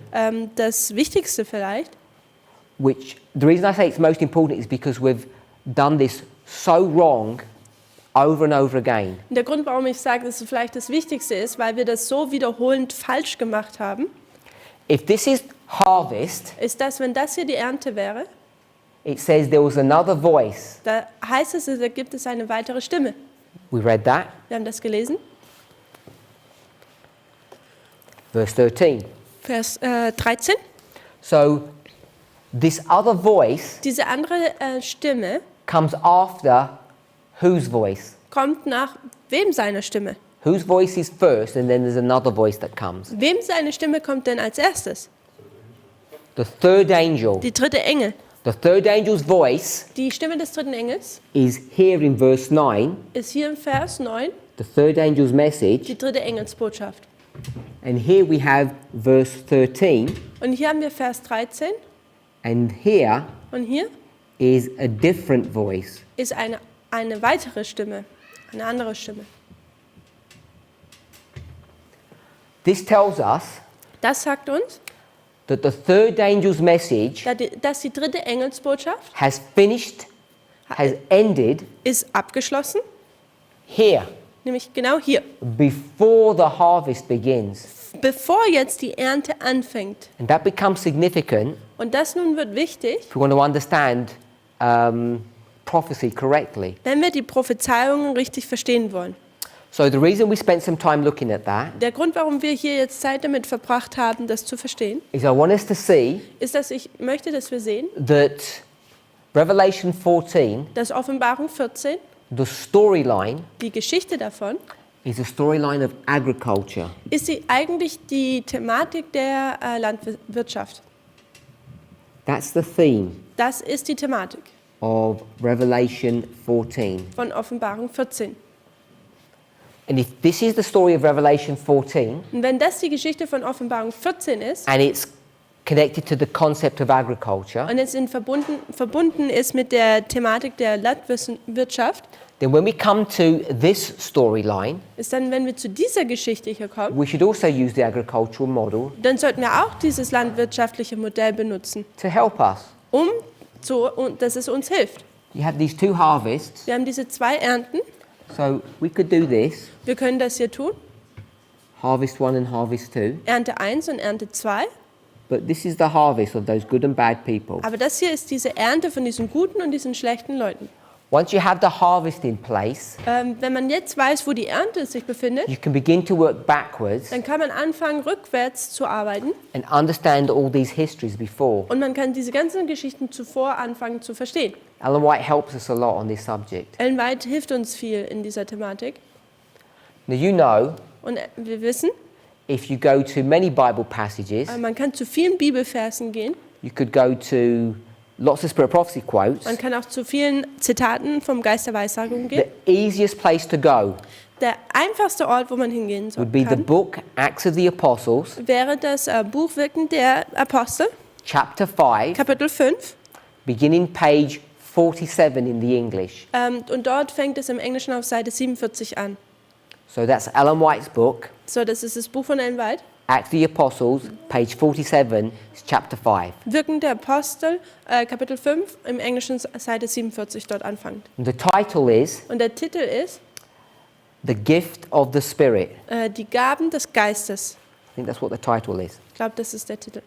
Das Wichtigste vielleicht, which the reason I say it's most important is because we've done this so wrong over and over again. Und der Grund, warum ich sage, dass es vielleicht das Wichtigste ist, weil wir das so wiederholend falsch gemacht haben, If this is harvest, ist, dass wenn das hier die Ernte wäre, it says there was another voice. da heißt es, da gibt es eine weitere Stimme. We read that, Wir haben das gelesen. verse 13. Vers 13. So this other voice Diese andere Stimme comes after whose voice? kommt nach wem seiner Stimme? Whose voice is first, and then there's another voice that comes. Wem seine Stimme kommt denn als erstes? The third angel. Die dritte Engel. The third angel's voice Die Stimme des dritten Engels is here in verse 9, ist hier im Vers 9 the third angel's message. die dritte Engelsbotschaft. And here we have verse 13, Und hier haben wir Vers 13 and here und hier is a different voice. ist eine weitere Stimme, eine andere Stimme. This tells us Das sagt uns, that the third angel's message dass die dritte Engelsbotschaft has finished, has ended ist abgeschlossen, here, nämlich genau hier, before the harvest begins. bevor jetzt die Ernte anfängt. And that becomes significant Und das nun wird wichtig, if we want to understand prophecy correctly. wenn wir die Prophezeiungen richtig verstehen wollen. So the reason we spent some time looking at that Der Grund, warum wir hier jetzt Zeit damit verbracht haben, das zu verstehen, is I want us to see ist, dass ich möchte, dass wir sehen, that Revelation 14, dass Offenbarung 14, the storyline, die Geschichte davon, is a storyline of agriculture. ist sie eigentlich die Thematik der Landwirtschaft. That's the theme Das ist die Thematik of Revelation 14. von Offenbarung 14. And if this is the story of Revelation 14, Und wenn das die Geschichte von Offenbarung 14 ist and it's connected to the concept of agriculture, und es verbunden ist mit der Thematik der Landwirtschaft, then when we come to this storyline, ist dann, wenn wir zu dieser Geschichte hier kommen, we should also use the agricultural model dann sollten wir auch dieses landwirtschaftliche Modell benutzen, to help us. dass es uns hilft. You have these two harvests, Wir haben diese zwei Ernten. so we could do this, Wir können das hier tun, harvest 1 and harvest 2, Ernte 1 und Ernte 2. but this is the harvest of those good and bad people. Aber das hier ist diese Ernte von diesen guten und diesen schlechten Leuten. Once you have the harvest in place, Wenn man jetzt weiß, wo die Ernte sich befindet, you can begin to work backwards dann kann man anfangen, rückwärts zu arbeiten. and understand all these histories before. Und man kann diese ganzen Geschichten zuvor anfangen zu verstehen. Ellen White helps us a lot on this subject. Ellen White hilft uns viel in dieser Thematik. Now you know, Und wir wissen, if you go to many Bible passages, man kann zu vielen Bibelversen gehen. you could go to lots of Spirit Prophecy quotes. Man kann auch zu vielen Zitaten vom Geist der Weissagung The gehen. easiest place to go Der einfachste Ort, wo man hingehen would be the kann, book Acts of the Apostles, wäre das Buch Wirken der Apostel, chapter 5, Kapitel 5. beginning page 47 in the English. Und dort fängt es im Englischen auf Seite 47 an. So that's Ellen White's book, So, das ist das Buch von Ellen White. Acts of the Apostles, page 47, is chapter 5. Wirken der Apostel, Kapitel 5, im Englischen Seite 47 dort anfängt. And the title is Und der Titel ist The Gift of the Spirit. Die Gaben des Geistes. I think that's what the title is. Ich glaube, das ist der Titel.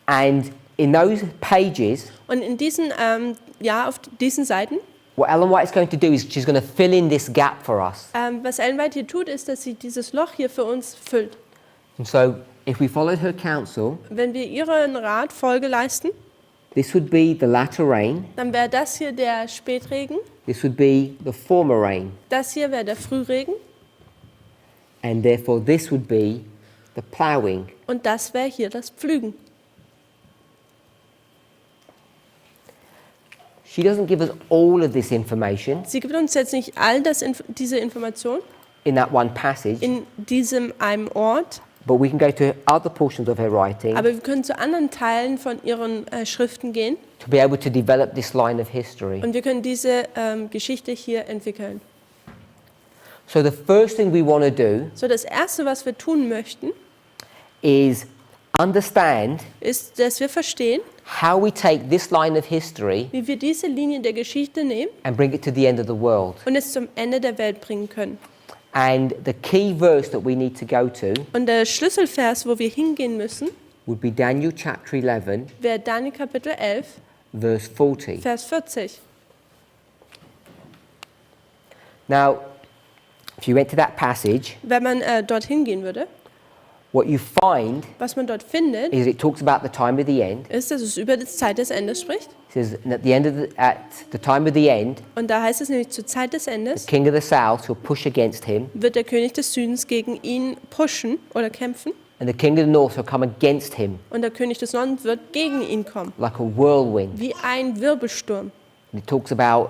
And in those pages, Und in diesen, auf diesen Seiten, what Ellen White is going to do is she's going to fill in this gap for us. was Ellen White hier tut, ist, dass sie dieses Loch hier für uns füllt. And so if we followed her counsel, Wenn wir ihren Rat Folge leisten, this would be the latter rain, dann wäre das hier der Spätregen, this would be the former rain, das hier wäre der Frühregen and therefore this would be the ploughing. und das wäre hier das Pflügen. She doesn't give us all of this information Sie gibt uns jetzt nicht diese Information in that one passage, in diesem einem Ort, but we can go to other portions of her writing aber wir können zu anderen Teilen von ihren Schriften gehen to be able to develop this line of history. und wir können diese Geschichte hier entwickeln. So the first thing we want to do So, das Erste, was wir tun möchten, is understand ist, dass wir verstehen, how we take this line of history wie wir diese Linie der Geschichte nehmen and bring it to the end of the world. und es zum Ende der Welt bringen können. And the key verse that we need to go to Und der Schlüsselvers, wo wir hingehen müssen, would be Daniel chapter 11, wäre Daniel Kapitel 11, verse 40. Vers 40. Now, if you went to that passage, Wenn man dorthin gehen würde, what you find was man dort findet, is it talks about the time of the end. ist, dass es über die Zeit des Endes spricht. It says, and at the time of the end, Und da heißt es nämlich, zur Zeit des the Endes king of the south will push against him, wird der König des Südens gegen ihn pushen oder kämpfen. and the king of the north will come against him Und der König des Nordens wird gegen ihn kommen, like a whirlwind. wie ein Wirbelsturm. And it talks about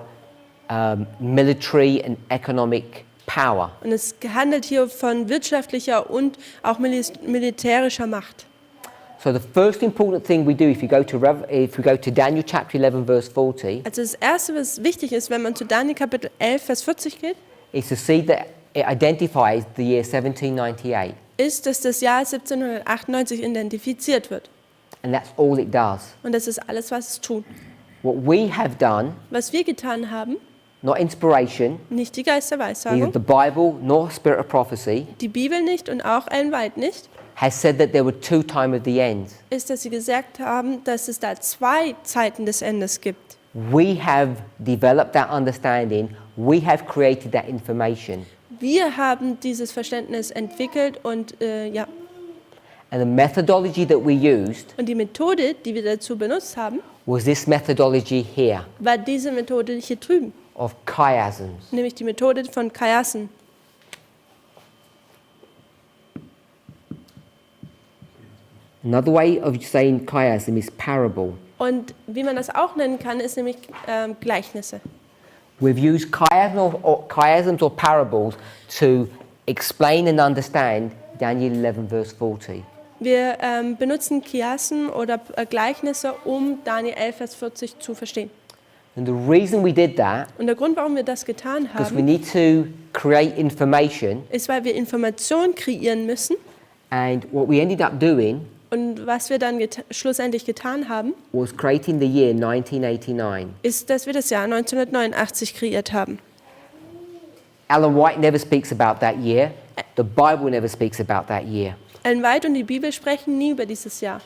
military and economic power. Und es handelt hier von wirtschaftlicher und auch militärischer Macht. So the first important thing we do if we go to Daniel chapter 11 verse 40 Also das Erste, was wichtig ist, wenn man zu Daniel Kapitel 11, Vers 40 geht, is to see that it identifies the year 1798, ist, dass das Jahr 1798 identifiziert wird. and that's all it does. Und das ist alles, was es tut. What we have done, Was wir getan haben, not inspiration, nicht die neither Geisterweissagung, the Bible nor spirit of prophecy, die Bibel nicht und auch Ellen White nicht, has said that there were two time of the ends. ist, dass sie gesagt haben, dass es da zwei Zeiten des Endes gibt. We have developed that understanding. We have created that information. Wir haben dieses Verständnis entwickelt und And the methodology that we used und die Methode, die wir dazu benutzt haben, was this methodology here war diese Methode hier drüben, of chiasms. nämlich die Methode von Chiasen. Another way of saying chiasm is parable. Und wie man das auch nennen kann, ist nämlich Gleichnisse. We've used chiasms or parables to explain and understand Daniel 11 verse 40. Wir benutzen Chiasen oder Gleichnisse, um Daniel 11, Vers 40 zu verstehen. And the reason we did that Und der Grund, warum wir das getan because we haben, need to create information, ist, weil wir Informationen kreieren müssen. and what we ended up doing Und was wir dann schlussendlich getan haben, was creating the year 1989. ist, dass wir das Jahr 1989 kreiert haben. Ellen White never speaks about that year. The Bible never speaks about that year. Ellen White und die Bibel sprechen nie über dieses Jahr.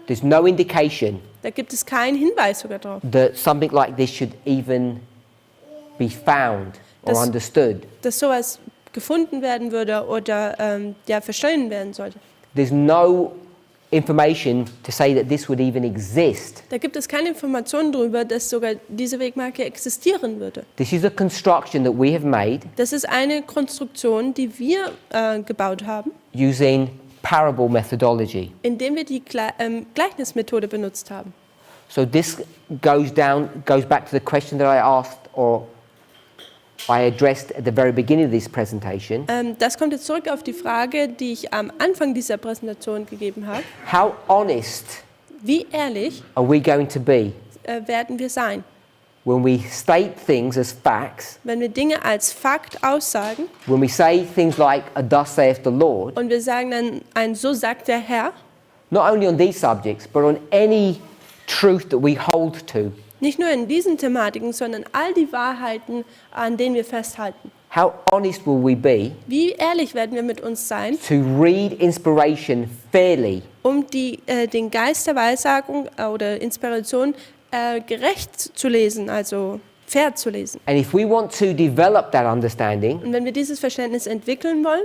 There's no indication Da gibt es keinen Hinweis sogar drauf, that something like this should even be found or Das- understood. dass sowas gefunden werden würde oder verstanden werden sollte. There's no information to say that this would even exist. Da gibt es keine Informationen darüber, dass sogar diese Wegmarke existieren würde. This is a construction that we have made Das ist eine Konstruktion, die wir gebaut haben, using parable methodology. indem wir die Gleichnismethode benutzt haben. So this goes back to the question that I asked or I addressed at the very beginning of this presentation. Das kommt jetzt zurück auf die Frage, die ich am Anfang dieser Präsentation gegeben habe. How honest Wie ehrlich are we going to be werden wir sein, when we state things as facts, wenn wir Dinge als Fakt aussagen when we say things like, thus saith the Lord, und wir sagen dann ein so sagt der Herr, not only on these subjects, but on any truth that we hold to? nicht nur in diesen Thematiken, sondern all die Wahrheiten, an denen wir festhalten. How honest will we be Wie ehrlich werden wir mit uns sein, to read inspiration fairly um den Geist der Weissagung oder Inspiration gerecht zu lesen, also fair zu lesen. and if we want to develop that understanding, Und wenn wir dieses Verständnis entwickeln wollen,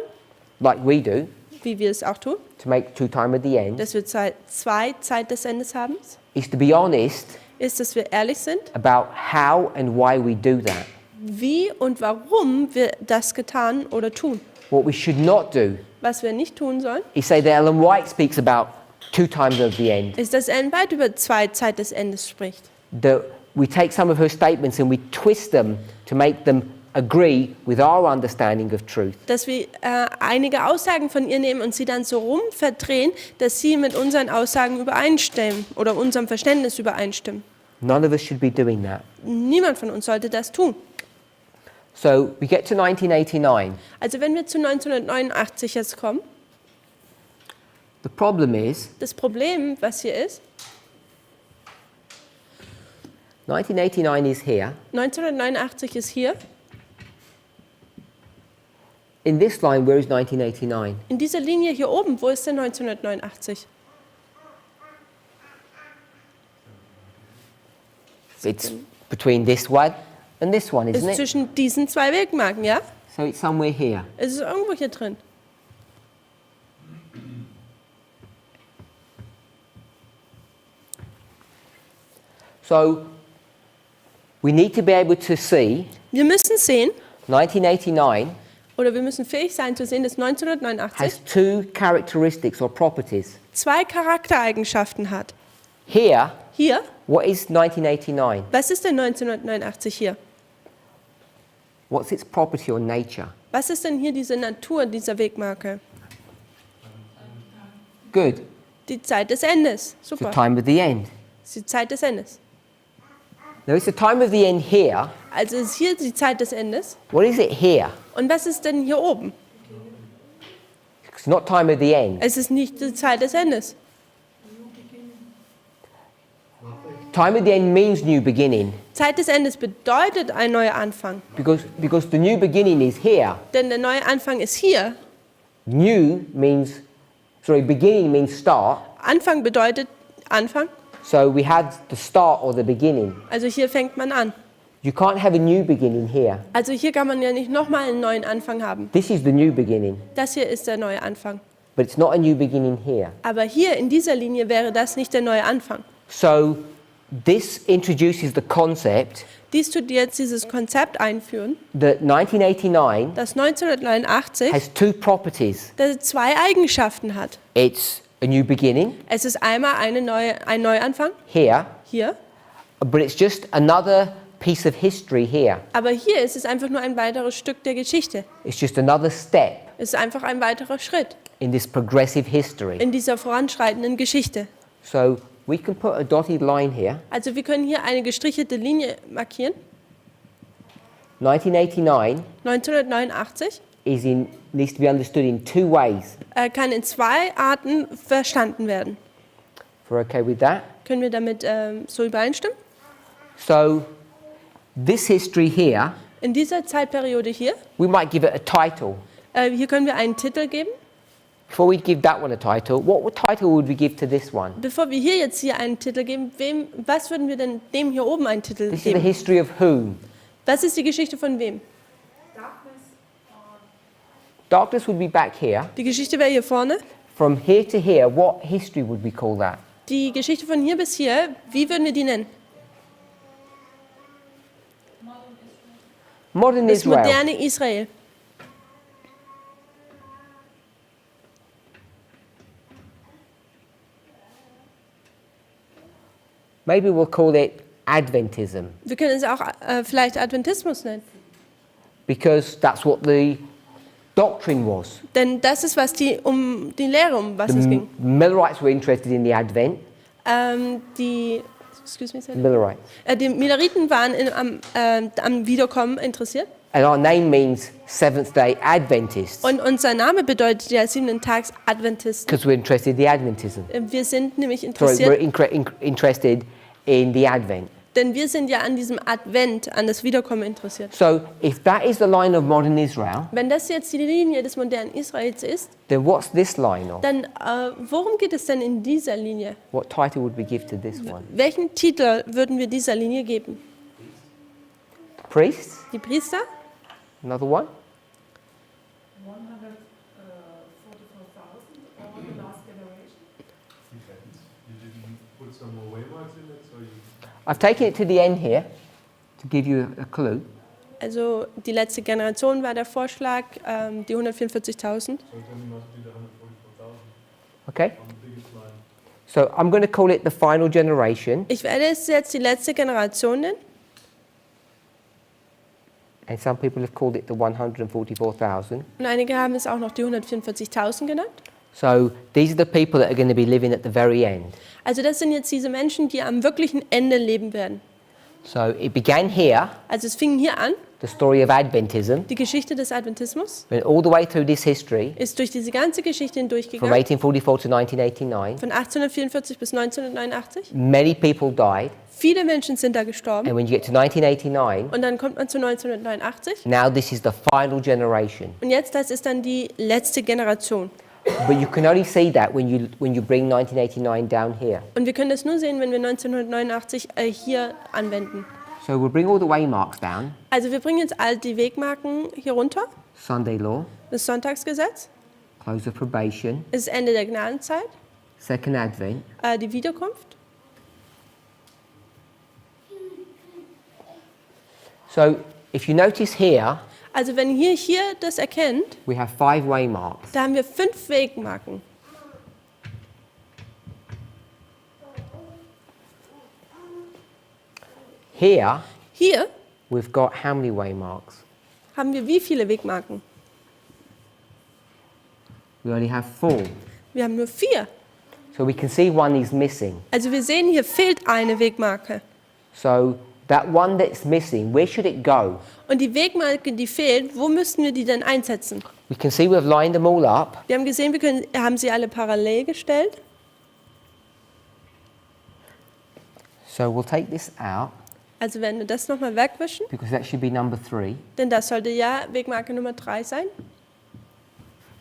like we do, wie wir es auch tun, to make true time at the end, dass wir zwei Zeit des Endes haben, is to be honest ist, dass wir ehrlich sind, about how and why we do that. wie und warum wir das getan oder tun. What we should not do Was wir nicht tun sollen, is say that Ellen White speaks about two times of the end. ist, dass Ellen White über zwei Zeit des Endes spricht. That we take some of her statements and we twist them to make them agree with our understanding of truth. Dass wir einige Aussagen von ihr nehmen und sie dann so rum verdrehen, dass sie mit unseren Aussagen übereinstimmen oder unserem Verständnis übereinstimmen. None of us should be doing that. Niemand von uns sollte das tun. So we get to 1989. Also wenn wir zu 1989 jetzt kommen, The problem is, Das Problem, was hier ist, 1989 is here. 1989 ist hier. In this line, where is 1989? In dieser Linie hier oben, wo ist denn 1989? It's between this one and this one, Ist isn't it? zwischen diesen zwei Wegmarken, ja? So it's somewhere here. Es ist irgendwo hier drin. So we need to be able to see Wir müssen sehen, 1989 oder wir müssen fähig sein zu sehen, dass 1989 has two characteristics or properties. zwei Charaktereigenschaften hat. Here, Hier, what is 1989? was ist denn 1989 hier? What's its property or nature? Was ist denn hier diese Natur dieser Wegmarke? Good. Die Zeit des Endes. It's the Super. time of the end. Das ist die Zeit des Endes. Now it's the time of the end here. Also ist hier die Zeit des Endes. What is it here? Und was ist denn hier oben? It's not time of the end. Es ist nicht die Zeit des Endes. Time of the end means new beginning Zeit des Endes bedeutet ein neuer Anfang. because the new beginning is here. Denn der neue Anfang ist hier. Beginning means start. Anfang bedeutet Anfang. So we had the start or the beginning. Also hier fängt man an. You can't have a new beginning here. Also hier kann man ja nicht nochmal einen neuen Anfang haben. This is the new beginning, Das hier ist der neue Anfang. but it's not a new beginning here. Aber hier in dieser Linie wäre das nicht der neue Anfang. So this introduces the concept Dies tut jetzt dieses Konzept einführen, that 1989 dass 1989 has two properties. dass es zwei Eigenschaften hat. It's a new beginning Es ist einmal ein Neuanfang here, hier, but it's just another piece of history here. aber hier ist es einfach nur ein weiteres Stück der Geschichte. It's just another step Es ist einfach ein weiterer Schritt in this progressive history. in dieser voranschreitenden Geschichte. So we can put a dotted line here. Also wir können hier eine gestrichelte Linie markieren. 1989 1989 needs to be understood in two ways. kann in zwei Arten verstanden werden. If we're okay with that. Können wir damit so übereinstimmen? So this history here, In dieser Zeitperiode hier, we might give it a title. hier können wir einen Titel geben. Before we give that one a title, what title would we give to this one? Bevor wir hier jetzt einen Titel geben, was würden wir denn dem hier oben einen Titel This is the geben? history of whom? Was ist die Geschichte von wem? Darkness would be back here. Die Geschichte wäre hier vorne. From here to here, what history would we call that? Die Geschichte von hier bis hier, wie würden wir die nennen? Modern Das Israel. moderne Israel. Maybe we'll call it Adventism, Wir können es auch vielleicht Adventismus nennen. because that's what the doctrine was. Denn das ist um die Lehre, um was es ging. Millerites were interested in the Advent. Millerites. Die Milleriten waren am Wiederkommen interessiert. And our name means Seventh-day Adventists, Und unser Name bedeutet ja 7. Tags Adventisten. because we're interested in the Adventism. Wir sind nämlich Sorry, we're interessiert, interested in the Advent. denn wir sind ja an diesem Advent, an das Wiederkommen interessiert. So if that is the line of modern Israel, Wenn das jetzt die Linie des modernen Israels ist, then what's this line of? dann worum geht es denn in dieser Linie? What title would we give to this one? Welchen Titel würden wir dieser Linie geben? Priests? Die Priester? Another one? 144,000 or the last generation? Depends. You didn't put some more waymarks in it, so you... I've taken it to the end here to give you a clue. Also die letzte Generation war der Vorschlag, die 144.000. So then you must be the 144,000 Okay? on the biggest line. So I'm going to call it the final generation, Ich werde es jetzt die letzte Generation nennen. and some people have called it the 144,000. Und einige haben es auch noch die 144.000 genannt. So these are the people that are going to be living at the very end. Also das sind jetzt diese Menschen, die am wirklichen Ende leben werden. So it began here, Also es fing hier an the story of Adventism, Die Geschichte des Adventismus went all the way through this history ist durch diese ganze Geschichte from hindurchgegangen, 1844 to 1989. von 1844 bis 1989. Many people died, Viele Menschen sind da gestorben. and when you get to 1989, Und dann kommt man zu 1989. now this is the final generation. Und jetzt, das ist dann die letzte Generation. But you can only see that when you bring 1989 down here. Und wir können das nur sehen, wenn wir 1989 hier anwenden. So we'll bring all the waymarks down. Also wir bringen jetzt all die Wegmarken hier runter. Sunday law, Das Sonntagsgesetz, close of probation, das Ende der Gnadenzeit, second advent, die Wiederkunft. So if you notice here, Also wenn ihr hier das erkennt, we have 5 waymarks. da haben wir 5 Wegmarken. Here, Hier we've got how many waymarks? haben wir wie viele Wegmarken? We only have 4. Wir haben nur 4. So we can see one is missing. Also wir sehen, hier fehlt eine Wegmarke. So that one that's missing, where should it go? Und die Wegmarke, die fehlt, wo müssten wir die denn einsetzen? We can see we've lined them all up. Wir haben gesehen, wir haben sie alle parallel gestellt. So we'll take this out Also werden wir das nochmal wegwischen, because that should be number 3. denn das sollte ja Wegmarke Nummer 3 sein.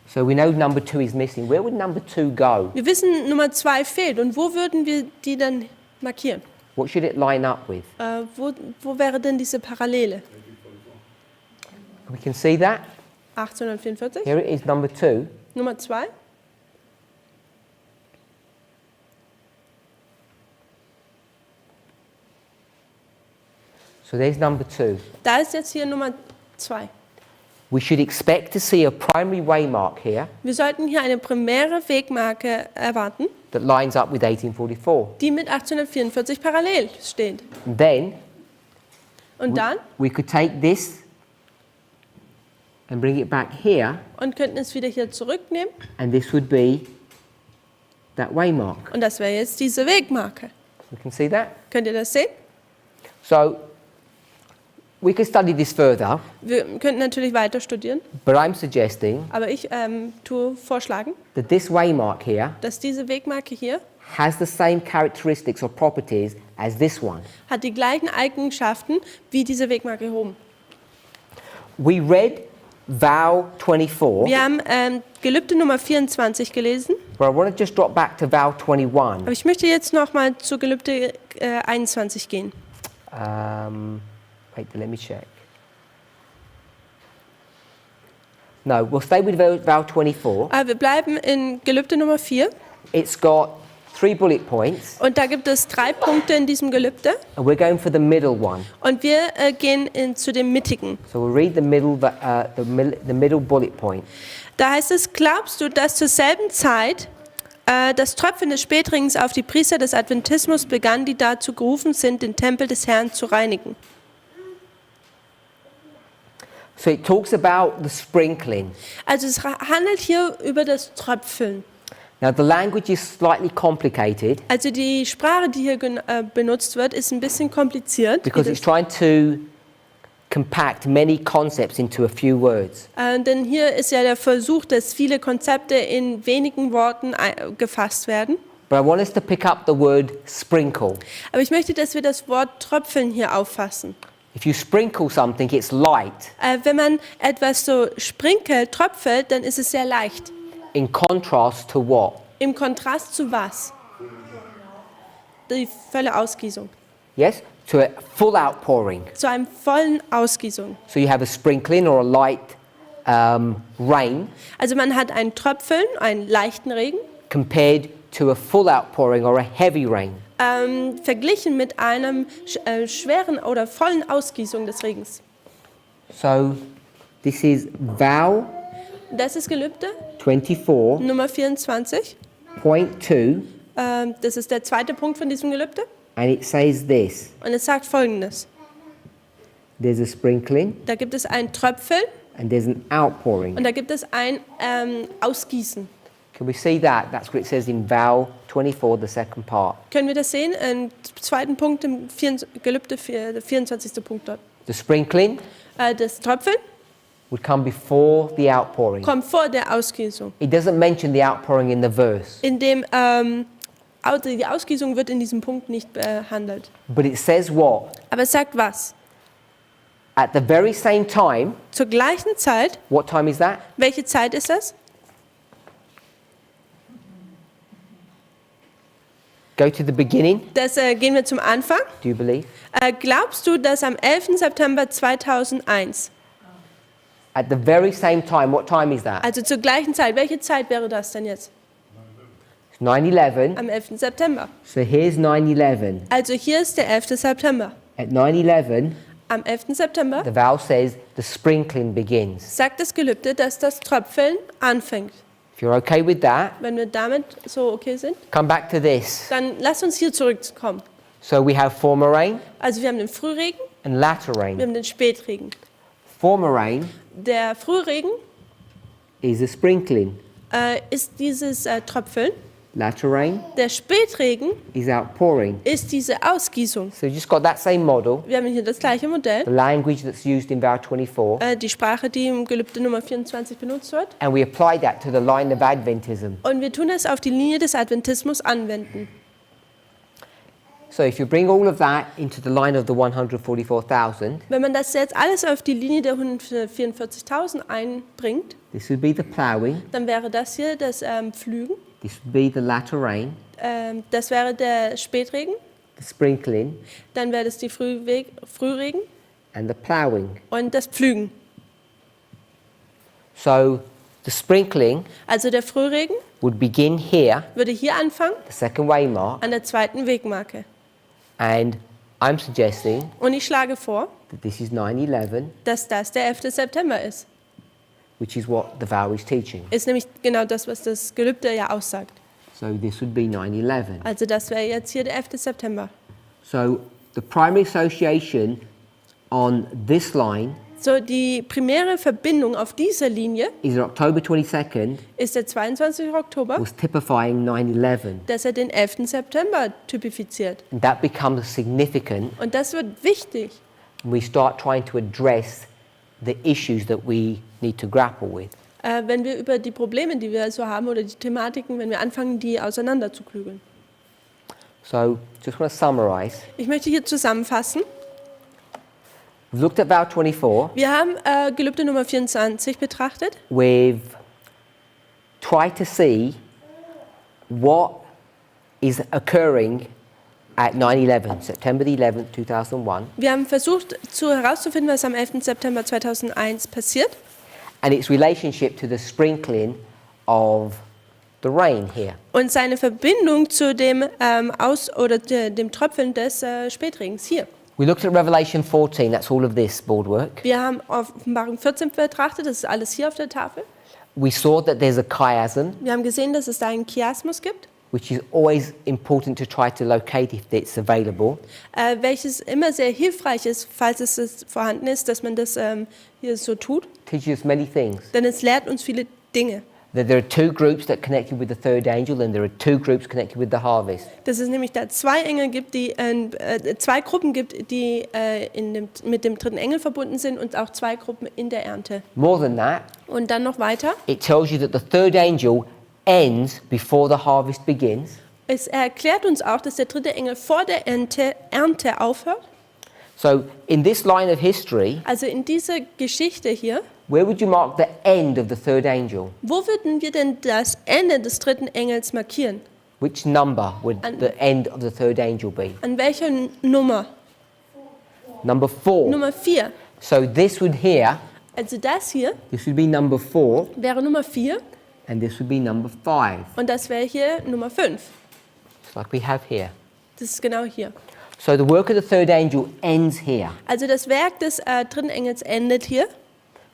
So we know number 2 is missing. Where would number 2 go? Wir wissen, Nummer 2 fehlt. Und wo würden wir die dann markieren? What should it line up with? Wo wäre denn diese Parallele? We can see that. 1844, Here it is, number 2. Nummer 2. So there's number 2. Da ist jetzt hier Nummer 2. We should expect to see a primary waymark here Wir sollten hier eine primäre Wegmarke erwarten, that lines up with 1844. die mit 1844 parallel steht. And then Und dann, we could take this and bring it back here, und könnten es wieder hier zurücknehmen. and this would be that waymark. Und das wäre jetzt diese Wegmarke. You can see that? Könnt ihr das sehen? So we could study this further, Wir könnten natürlich weiter studieren, but I'm suggesting aber ich tue vorschlagen, that this waymark here dass diese Wegmarke hier has the same characteristics or properties as this one. hat die gleichen Eigenschaften wie diese Wegmarke hier oben. We read vow 24, Wir haben Gelübde Nummer 24 gelesen, but I want to just drop back to vow 21. aber ich möchte jetzt noch mal zu Gelübde 21 gehen. Wait, let me check. No, we'll stay with vow 24. Wir bleiben in Gelübde Nummer 4 It's got 3 bullet points, und da gibt es 3 Punkte in diesem Gelübde and we're going for the middle one. und wir gehen zu dem mittigen. So we'll read the middle bullet point. Da heißt es, glaubst du, dass zur selben Zeit das Tröpfeln des Spätrings auf die Priester des Adventismus begann, die dazu gerufen sind, den Tempel des Herrn zu reinigen? So it talks about the sprinkling. Also es handelt hier über das Tröpfeln. Now the language is slightly complicated Also die Sprache, die hier benutzt wird, ist ein bisschen kompliziert. because it's trying to compact many concepts into a few words. Denn hier ist ja der Versuch, dass viele Konzepte in wenigen Worten gefasst werden. But I want us to pick up the word sprinkle. Aber ich möchte, dass wir das Wort Tröpfeln hier auffassen. If you sprinkle something, it's light. Wenn man etwas so sprinkelt, tröpfelt, dann ist es sehr leicht. In contrast to what? Im Kontrast zu was? Die volle Ausgießung. Yes? To a full outpouring. Zu einem vollen Ausgießung. So you have a sprinkling or a light rain Also man hat ein Tröpfeln, einen leichten Regen, compared to a full outpouring or a heavy rain. verglichen mit einem schweren oder vollen Ausgießung des Regens. So this is vow Das ist Gelübde 24.2. Nummer 24. Das ist der zweite Punkt von diesem Gelübde. And it says this. Und es sagt Folgendes. There's a sprinkling Da gibt es ein Tröpfeln and there's an outpouring. und da gibt es ein Ausgießen. Can we see that? That's what it says in vow 24, the second part. Können wir das sehen? Im zweiten Punkt im Gelübde, der 24. Punkt dort. The sprinkling Das Tröpfeln would come before the outpouring. kommt vor der Ausgießung. It doesn't mention the outpouring in the verse, In dem, die Ausgießung wird in diesem Punkt nicht behandelt. but it says what? Aber es sagt was? At the very same time, Zur gleichen Zeit, what time is that? welche Zeit ist das? Go to the beginning, Gehen wir zum Anfang. do you believe? Glaubst du, dass am 11. September 2001, At the very same time, what time is that? also zur gleichen Zeit, welche Zeit wäre das denn jetzt? It's 9/11. Am 11. September. So here's 9/11. Also hier ist der 11. September. At 9/11, Am 11. September the vow says the sprinkling begins. sagt das Gelübde, dass das Tröpfeln anfängt. If you're okay with that, Wenn wir damit so okay sind, come back to this. dann lass uns hier zurückkommen. So we have former rain Also wir haben den Frühregen, and latter wir rain. haben den Spätregen. Former rain Der Frühregen is a sprinkling. ist dieses Tröpfeln. Latter rain Der Spätregen is outpouring. ist diese Ausgießung. So you just got that same model, Wir haben hier das gleiche Modell. the language that's used in vow 24, Die Sprache, die im Gelübde Nummer 24 benutzt wird. and we apply that to the line of Adventism. Und wir tun es auf die Linie des Adventismus anwenden. So if you bring all of that into the line of the 144,000, Wenn man das jetzt alles auf die Linie der 144.000 einbringt, this would be the ploughing, dann wäre das hier das Pflügen, this would be the latter rain, das wäre der Spätregen, the sprinkling, dann wäre das die Frühregen and the ploughing. und das Pflügen. So the sprinkling Also der Frühregen would begin here, würde hier anfangen, the second waymark, an der zweiten Wegmarke. and I'm suggesting Und ich schlage vor, that this is 9/11, dass das der 11. September ist. which is what the vow is teaching. Ist nämlich genau das, was das Gelübde ja aussagt. So this would be 9/11. Also das wäre jetzt hier der 11. September. So the primary association on this line So, die primäre Verbindung auf dieser Linie is that October 22nd ist der 22. Oktober, was typifying 9/11, dass er den 11. September typifiziert. and that becomes significant Und das wird wichtig, when we start trying to address the issues that we need to grapple with. wenn wir über die Probleme, die wir so haben, oder die Thematiken, wenn wir anfangen, die auseinanderzuklügeln. So just want to summarize. Ich möchte hier zusammenfassen. We've looked at vow 24. Wir haben Gelübde Nummer 24 betrachtet. We've tried to see what is occurring at 9/11, September the 11th, 2001, Wir haben versucht herauszufinden, was am 11. September 2001 passiert and its relationship to the sprinkling of the rain here. und seine Verbindung zu dem dem Tröpfeln des Spätregens hier. We looked at Revelation 14, that's all of this boardwork. Wir haben Offenbarung 14 betrachtet, das ist alles hier auf der Tafel. We saw that there's a chiasm, Wir haben gesehen, dass es da einen Chiasmus gibt, which is always important to try to locate if it's available. welches immer sehr hilfreich ist, falls es vorhanden ist, dass man das hier so tut. Teaches us many things. Denn es lehrt uns viele Dinge. That there are two groups that connected with the third angel, and there are two groups connected with the harvest. Dass es nämlich da zwei Engel gibt, zwei Gruppen gibt, die mit dem dritten Engel verbunden sind und auch zwei Gruppen in der Ernte. More than that, Und dann noch weiter. it tells you that the third angel ends before the harvest begins. Es erklärt uns auch, dass der dritte Engel vor der Ernte aufhört. So in this line of history, Also in dieser Geschichte hier, where would you mark the end of the third angel? wo würden wir denn das Ende des dritten Engels markieren? Which number would the end of the third angel be? An welcher Nummer? Number 4. Nummer 4. So this would here, Also das hier this would be number 4, wäre Nummer 4 and this would be number 5. und das wäre hier Nummer 5. It's like we have here. Das ist genau hier. So the work of the third angel ends here. Also das Werk des dritten Engels endet hier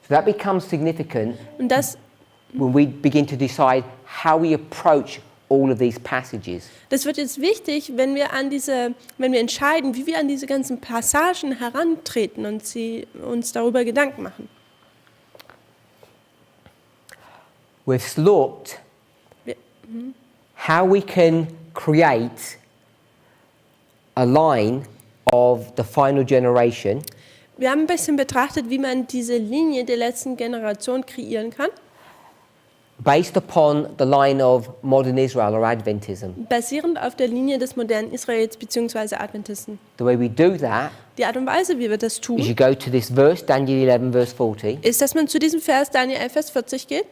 So that becomes significant und das when we begin to decide how we approach all of these passages. wird jetzt wichtig, wenn wir entscheiden, wie wir an diese ganzen Passagen herantreten und uns darüber Gedanken machen. We've looked Wir- how we can create a line of the final generation Wir haben ein bisschen betrachtet, wie man diese Linie der letzten Generation kreieren kann, based upon the line of modern Israel or Adventism. basierend auf der Linie des modernen Israels bzw. Adventisten. The way we do that Die Art und Weise, wie wir das is tun, you go to this verse, Daniel 11, verse 40, ist, dass man zu diesem Vers Daniel 11, Vers 40 geht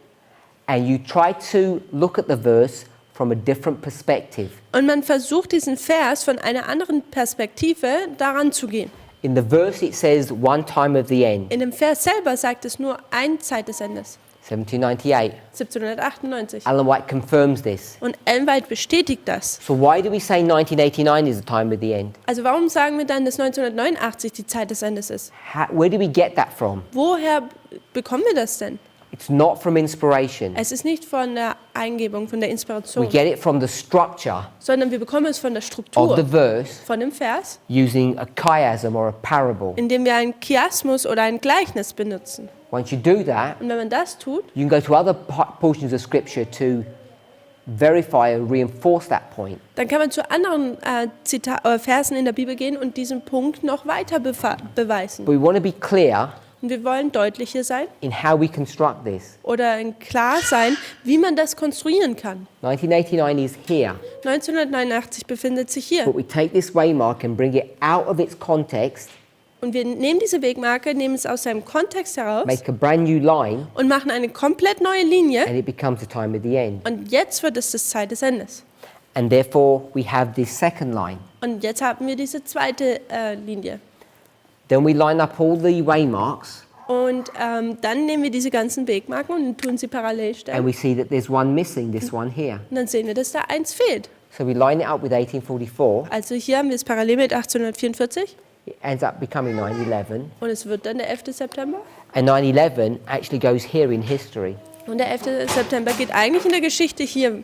and you try to look at the verse from a different perspective. und man versucht, diesen Vers von einer anderen Perspektive daran zu gehen. In the verse, it says one time of the end, In dem Vers selber sagt es nur eine Zeit des Endes, 1798. 1798. Ellen White confirms this. Und Ellen White bestätigt das. So why do we say 1989 is the time of the end? Also warum sagen wir dann, dass 1989 die Zeit des Endes ist? Where do we get that from? Woher bekommen wir das denn? It's not from inspiration. Es ist nicht von der Eingebung, von der We Inspiration, get it from the structure sondern wir bekommen es von der of the Struktur, verse von dem Vers, using a chiasm or a parable. indem wir einen Chiasmus oder ein Gleichnis benutzen. Once you do that, Und wenn man das tut, you can go to other portions of Scripture to verify and reinforce that point. dann kann man zu anderen Versen in der Bibel gehen und diesen Punkt noch weiter beweisen. But we want to be clear Und wir wollen deutlicher sein in how we construct this. oder klar sein, wie man das konstruieren kann. 1989 is here, 1989 befindet sich hier. but we take this waymark and bring it out of its context, Und wir nehmen diese Wegmarke, nehmen es aus seinem Kontext heraus make a brand new line, und machen eine komplett neue Linie. and it becomes the time of the end. Und jetzt wird es das Zeit des Endes. And therefore, we have this second line. Und jetzt haben wir diese zweite Linie. Then we line up all the waymarks, Und dann nehmen wir diese ganzen Wegmarken und tun sie parallel and stellen. we see that there's one missing, this one here. Und dann sehen wir, dass da eins fehlt. So we line it up with 1844. Also hier haben wir es parallel mit 1844 It ends up becoming 9/11. und es wird dann der 11. September. And 9/11 actually goes here in history. Und der 11. September geht eigentlich in der Geschichte hier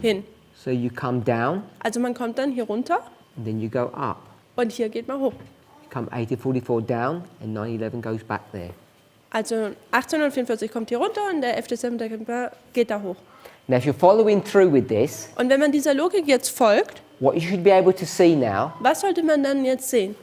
hin. So you come down, Also man kommt dann hier runter and then you go up. und hier geht man hoch. You come 1844 down, and 9/11 goes back there. Also 1844 kommt hier runter und der 11. September geht da hoch. Now, if you're following through with this, Und wenn man dieser Logik jetzt folgt, what you should be able to see now was sollte man dann jetzt sehen?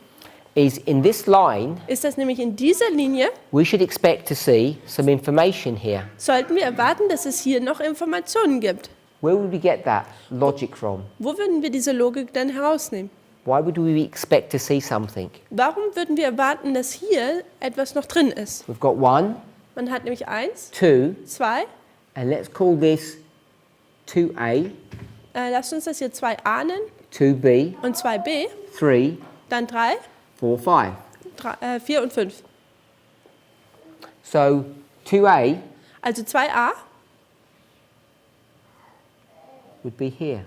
is in this line, Ist das nämlich in dieser Linie, we should expect to see some information here. sollten wir erwarten, dass es hier noch Informationen gibt. Where would we get that logic from? Wo würden wir diese Logik dann herausnehmen? Why would we expect to see something? Warum würden wir erwarten, dass hier etwas noch drin ist? We've got 1, Man hat nämlich 1, 2, 2, and let's call this 2A, lasst uns das hier 2a nennen 2B, und 2b, 3, dann 3, 4, 5. 4 und 5. So 2A Also 2a would be here.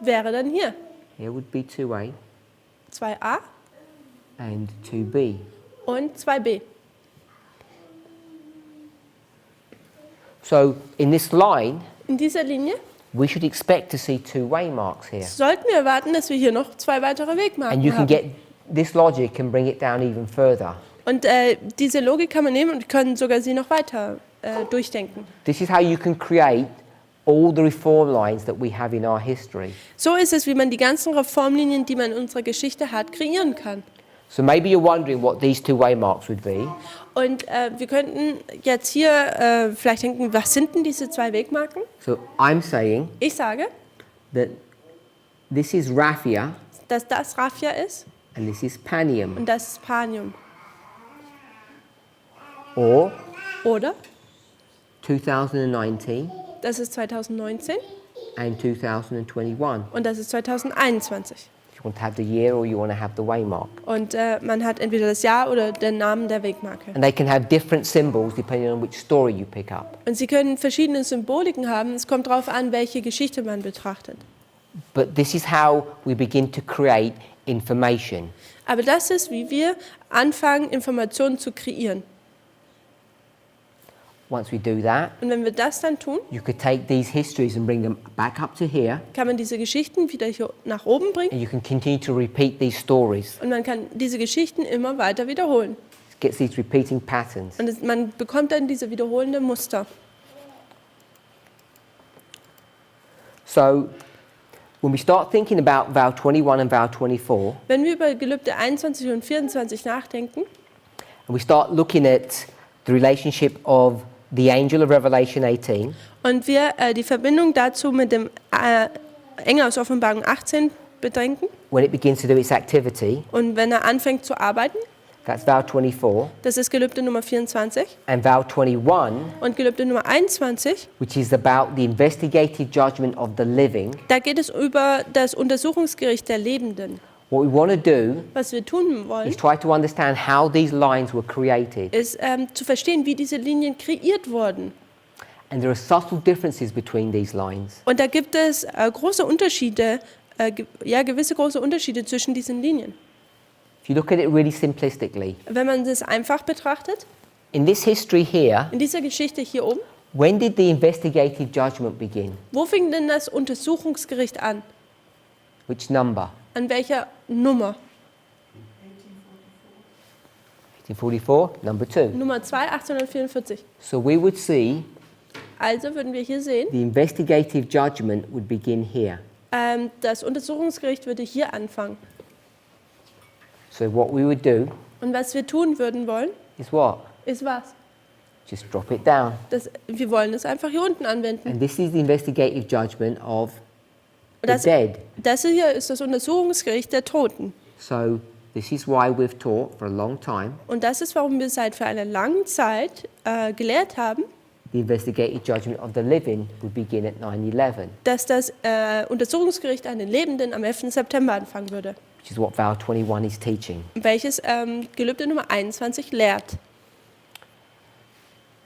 wäre dann hier. Here would be 2A 2a and 2B. und 2b. So in this line, In dieser Linie we should expect to see 2 waymarks here. sollten wir erwarten, dass wir hier noch 2 weitere And you Wegmarken can haben. get this logic and bring it down even further. Und diese Logik kann man nehmen und können sogar sie noch weiter durchdenken. This is how you can create all the reform lines that we have in our history. So ist es, wie man die ganzen Reformlinien, die man in unserer Geschichte hat, kreieren kann. So maybe you're wondering what these 2 waymarks would be. Und wir könnten jetzt hier vielleicht denken, was sind denn diese 2 Wegmarken? So I'm saying Ich sage, that this is raphia dass das Raphia ist and this is panium. und das ist Panium. Or Oder 2019 das ist 2019 and 2021. und das ist 2021. You want to have the year or you want to have the waymark. Und man hat entweder das Jahr oder den Namen der Wegmarke. And they can have different symbols depending on which story you pick up. Und sie können verschiedene Symboliken haben. Es kommt darauf an, welche Geschichte man betrachtet. But this is how we begin to create information. Aber das ist, wie wir anfangen, Informationen zu kreieren. Once we do that, Und wenn wir das dann tun, you could take these histories and bring them back up to here, kann man diese Geschichten wieder hier nach oben bringen and you can continue to repeat these stories. und man kann diese Geschichten immer weiter wiederholen. It gets these repeating patterns. Und man bekommt dann diese wiederholenden Muster. So when we start thinking about vow 21 and vow 24, Wenn wir über Gelübde 21 und 24 nachdenken, And we start looking at the relationship of the angel of Revelation 18 Und wir die Verbindung dazu mit dem Engel aus Offenbarung 18 bedenken. when it begins to do its activity. Und wenn er anfängt zu arbeiten, That's vow 24. das ist Gelübde Nummer 24. And vow 21, Und Gelübde Nummer 21, which is about the investigative judgment of the living. da geht es über das Untersuchungsgericht der Lebenden. What we want to do Was wir tun wollen, is try to understand how these lines were created. ist zu verstehen, wie diese Linien kreiert wurden. And there are subtle differences between these lines. Und da gibt es große Unterschiede, gewisse große Unterschiede zwischen diesen Linien. If you look at it really simplistically, Wenn man das einfach betrachtet, in this history here, in dieser Geschichte hier oben, when did the investigative judgment begin? wo fing denn das Untersuchungsgericht an? Which number? An welcher Nummer? 1844, number 2. Nummer 2, 1844. So we would see Also würden wir hier sehen, the investigative judgment would begin here. das Untersuchungsgericht würde hier anfangen. So what we would do Und was wir tun würden wollen, is what? ist was? Just drop it down. Wir wollen es einfach hier unten anwenden. And this is the investigative judgment of the Das, dead. das hier ist das Untersuchungsgericht der Toten. So this is why we've taught for a long time Und das ist, warum wir seit für eine lange Zeit gelehrt haben, the investigative judgment of the living would begin at 9/11, dass das Untersuchungsgericht an den Lebenden am 11. September anfangen würde, which is what vow 21 is teaching. welches Gelübde Nummer 21 lehrt.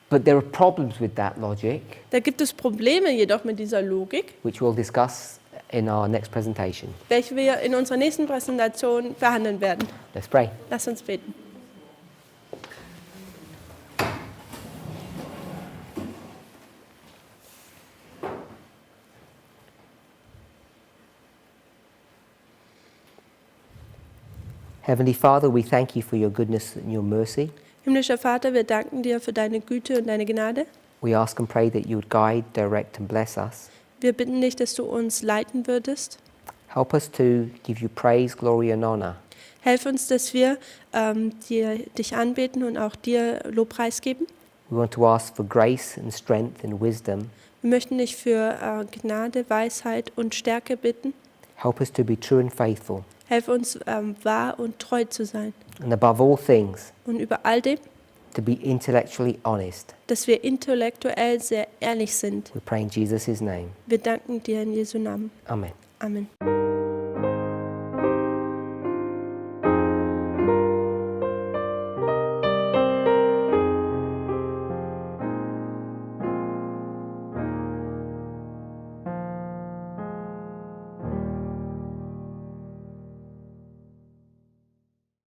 But there are problems with that logic, Da gibt es Probleme jedoch mit dieser Logik, which we'll discuss in our next presentation. welche wir in unserer nächsten Präsentation behandeln werden. Let's pray. Lass uns beten. Heavenly Father, we thank you for your goodness and your mercy. Himmlischer Vater, wir danken dir für deine Güte und deine Gnade. We ask and pray that you would guide, direct and bless us. Wir bitten dich, dass du uns leiten würdest. Help us to give you praise, glory and honor. Helf uns, dass wir dich anbeten und auch dir Lobpreis geben. We want to ask for grace and strength and wisdom. Wir möchten dich für Gnade, Weisheit und Stärke bitten. Help us to be true and faithful. Helf uns, wahr und treu zu sein. And above all things, Und über all dem, to be intellectually honest. dass wir intellektuell sehr ehrlich sind. We pray in Jesus' name. Wir danken dir in Jesu Namen. Amen. Amen.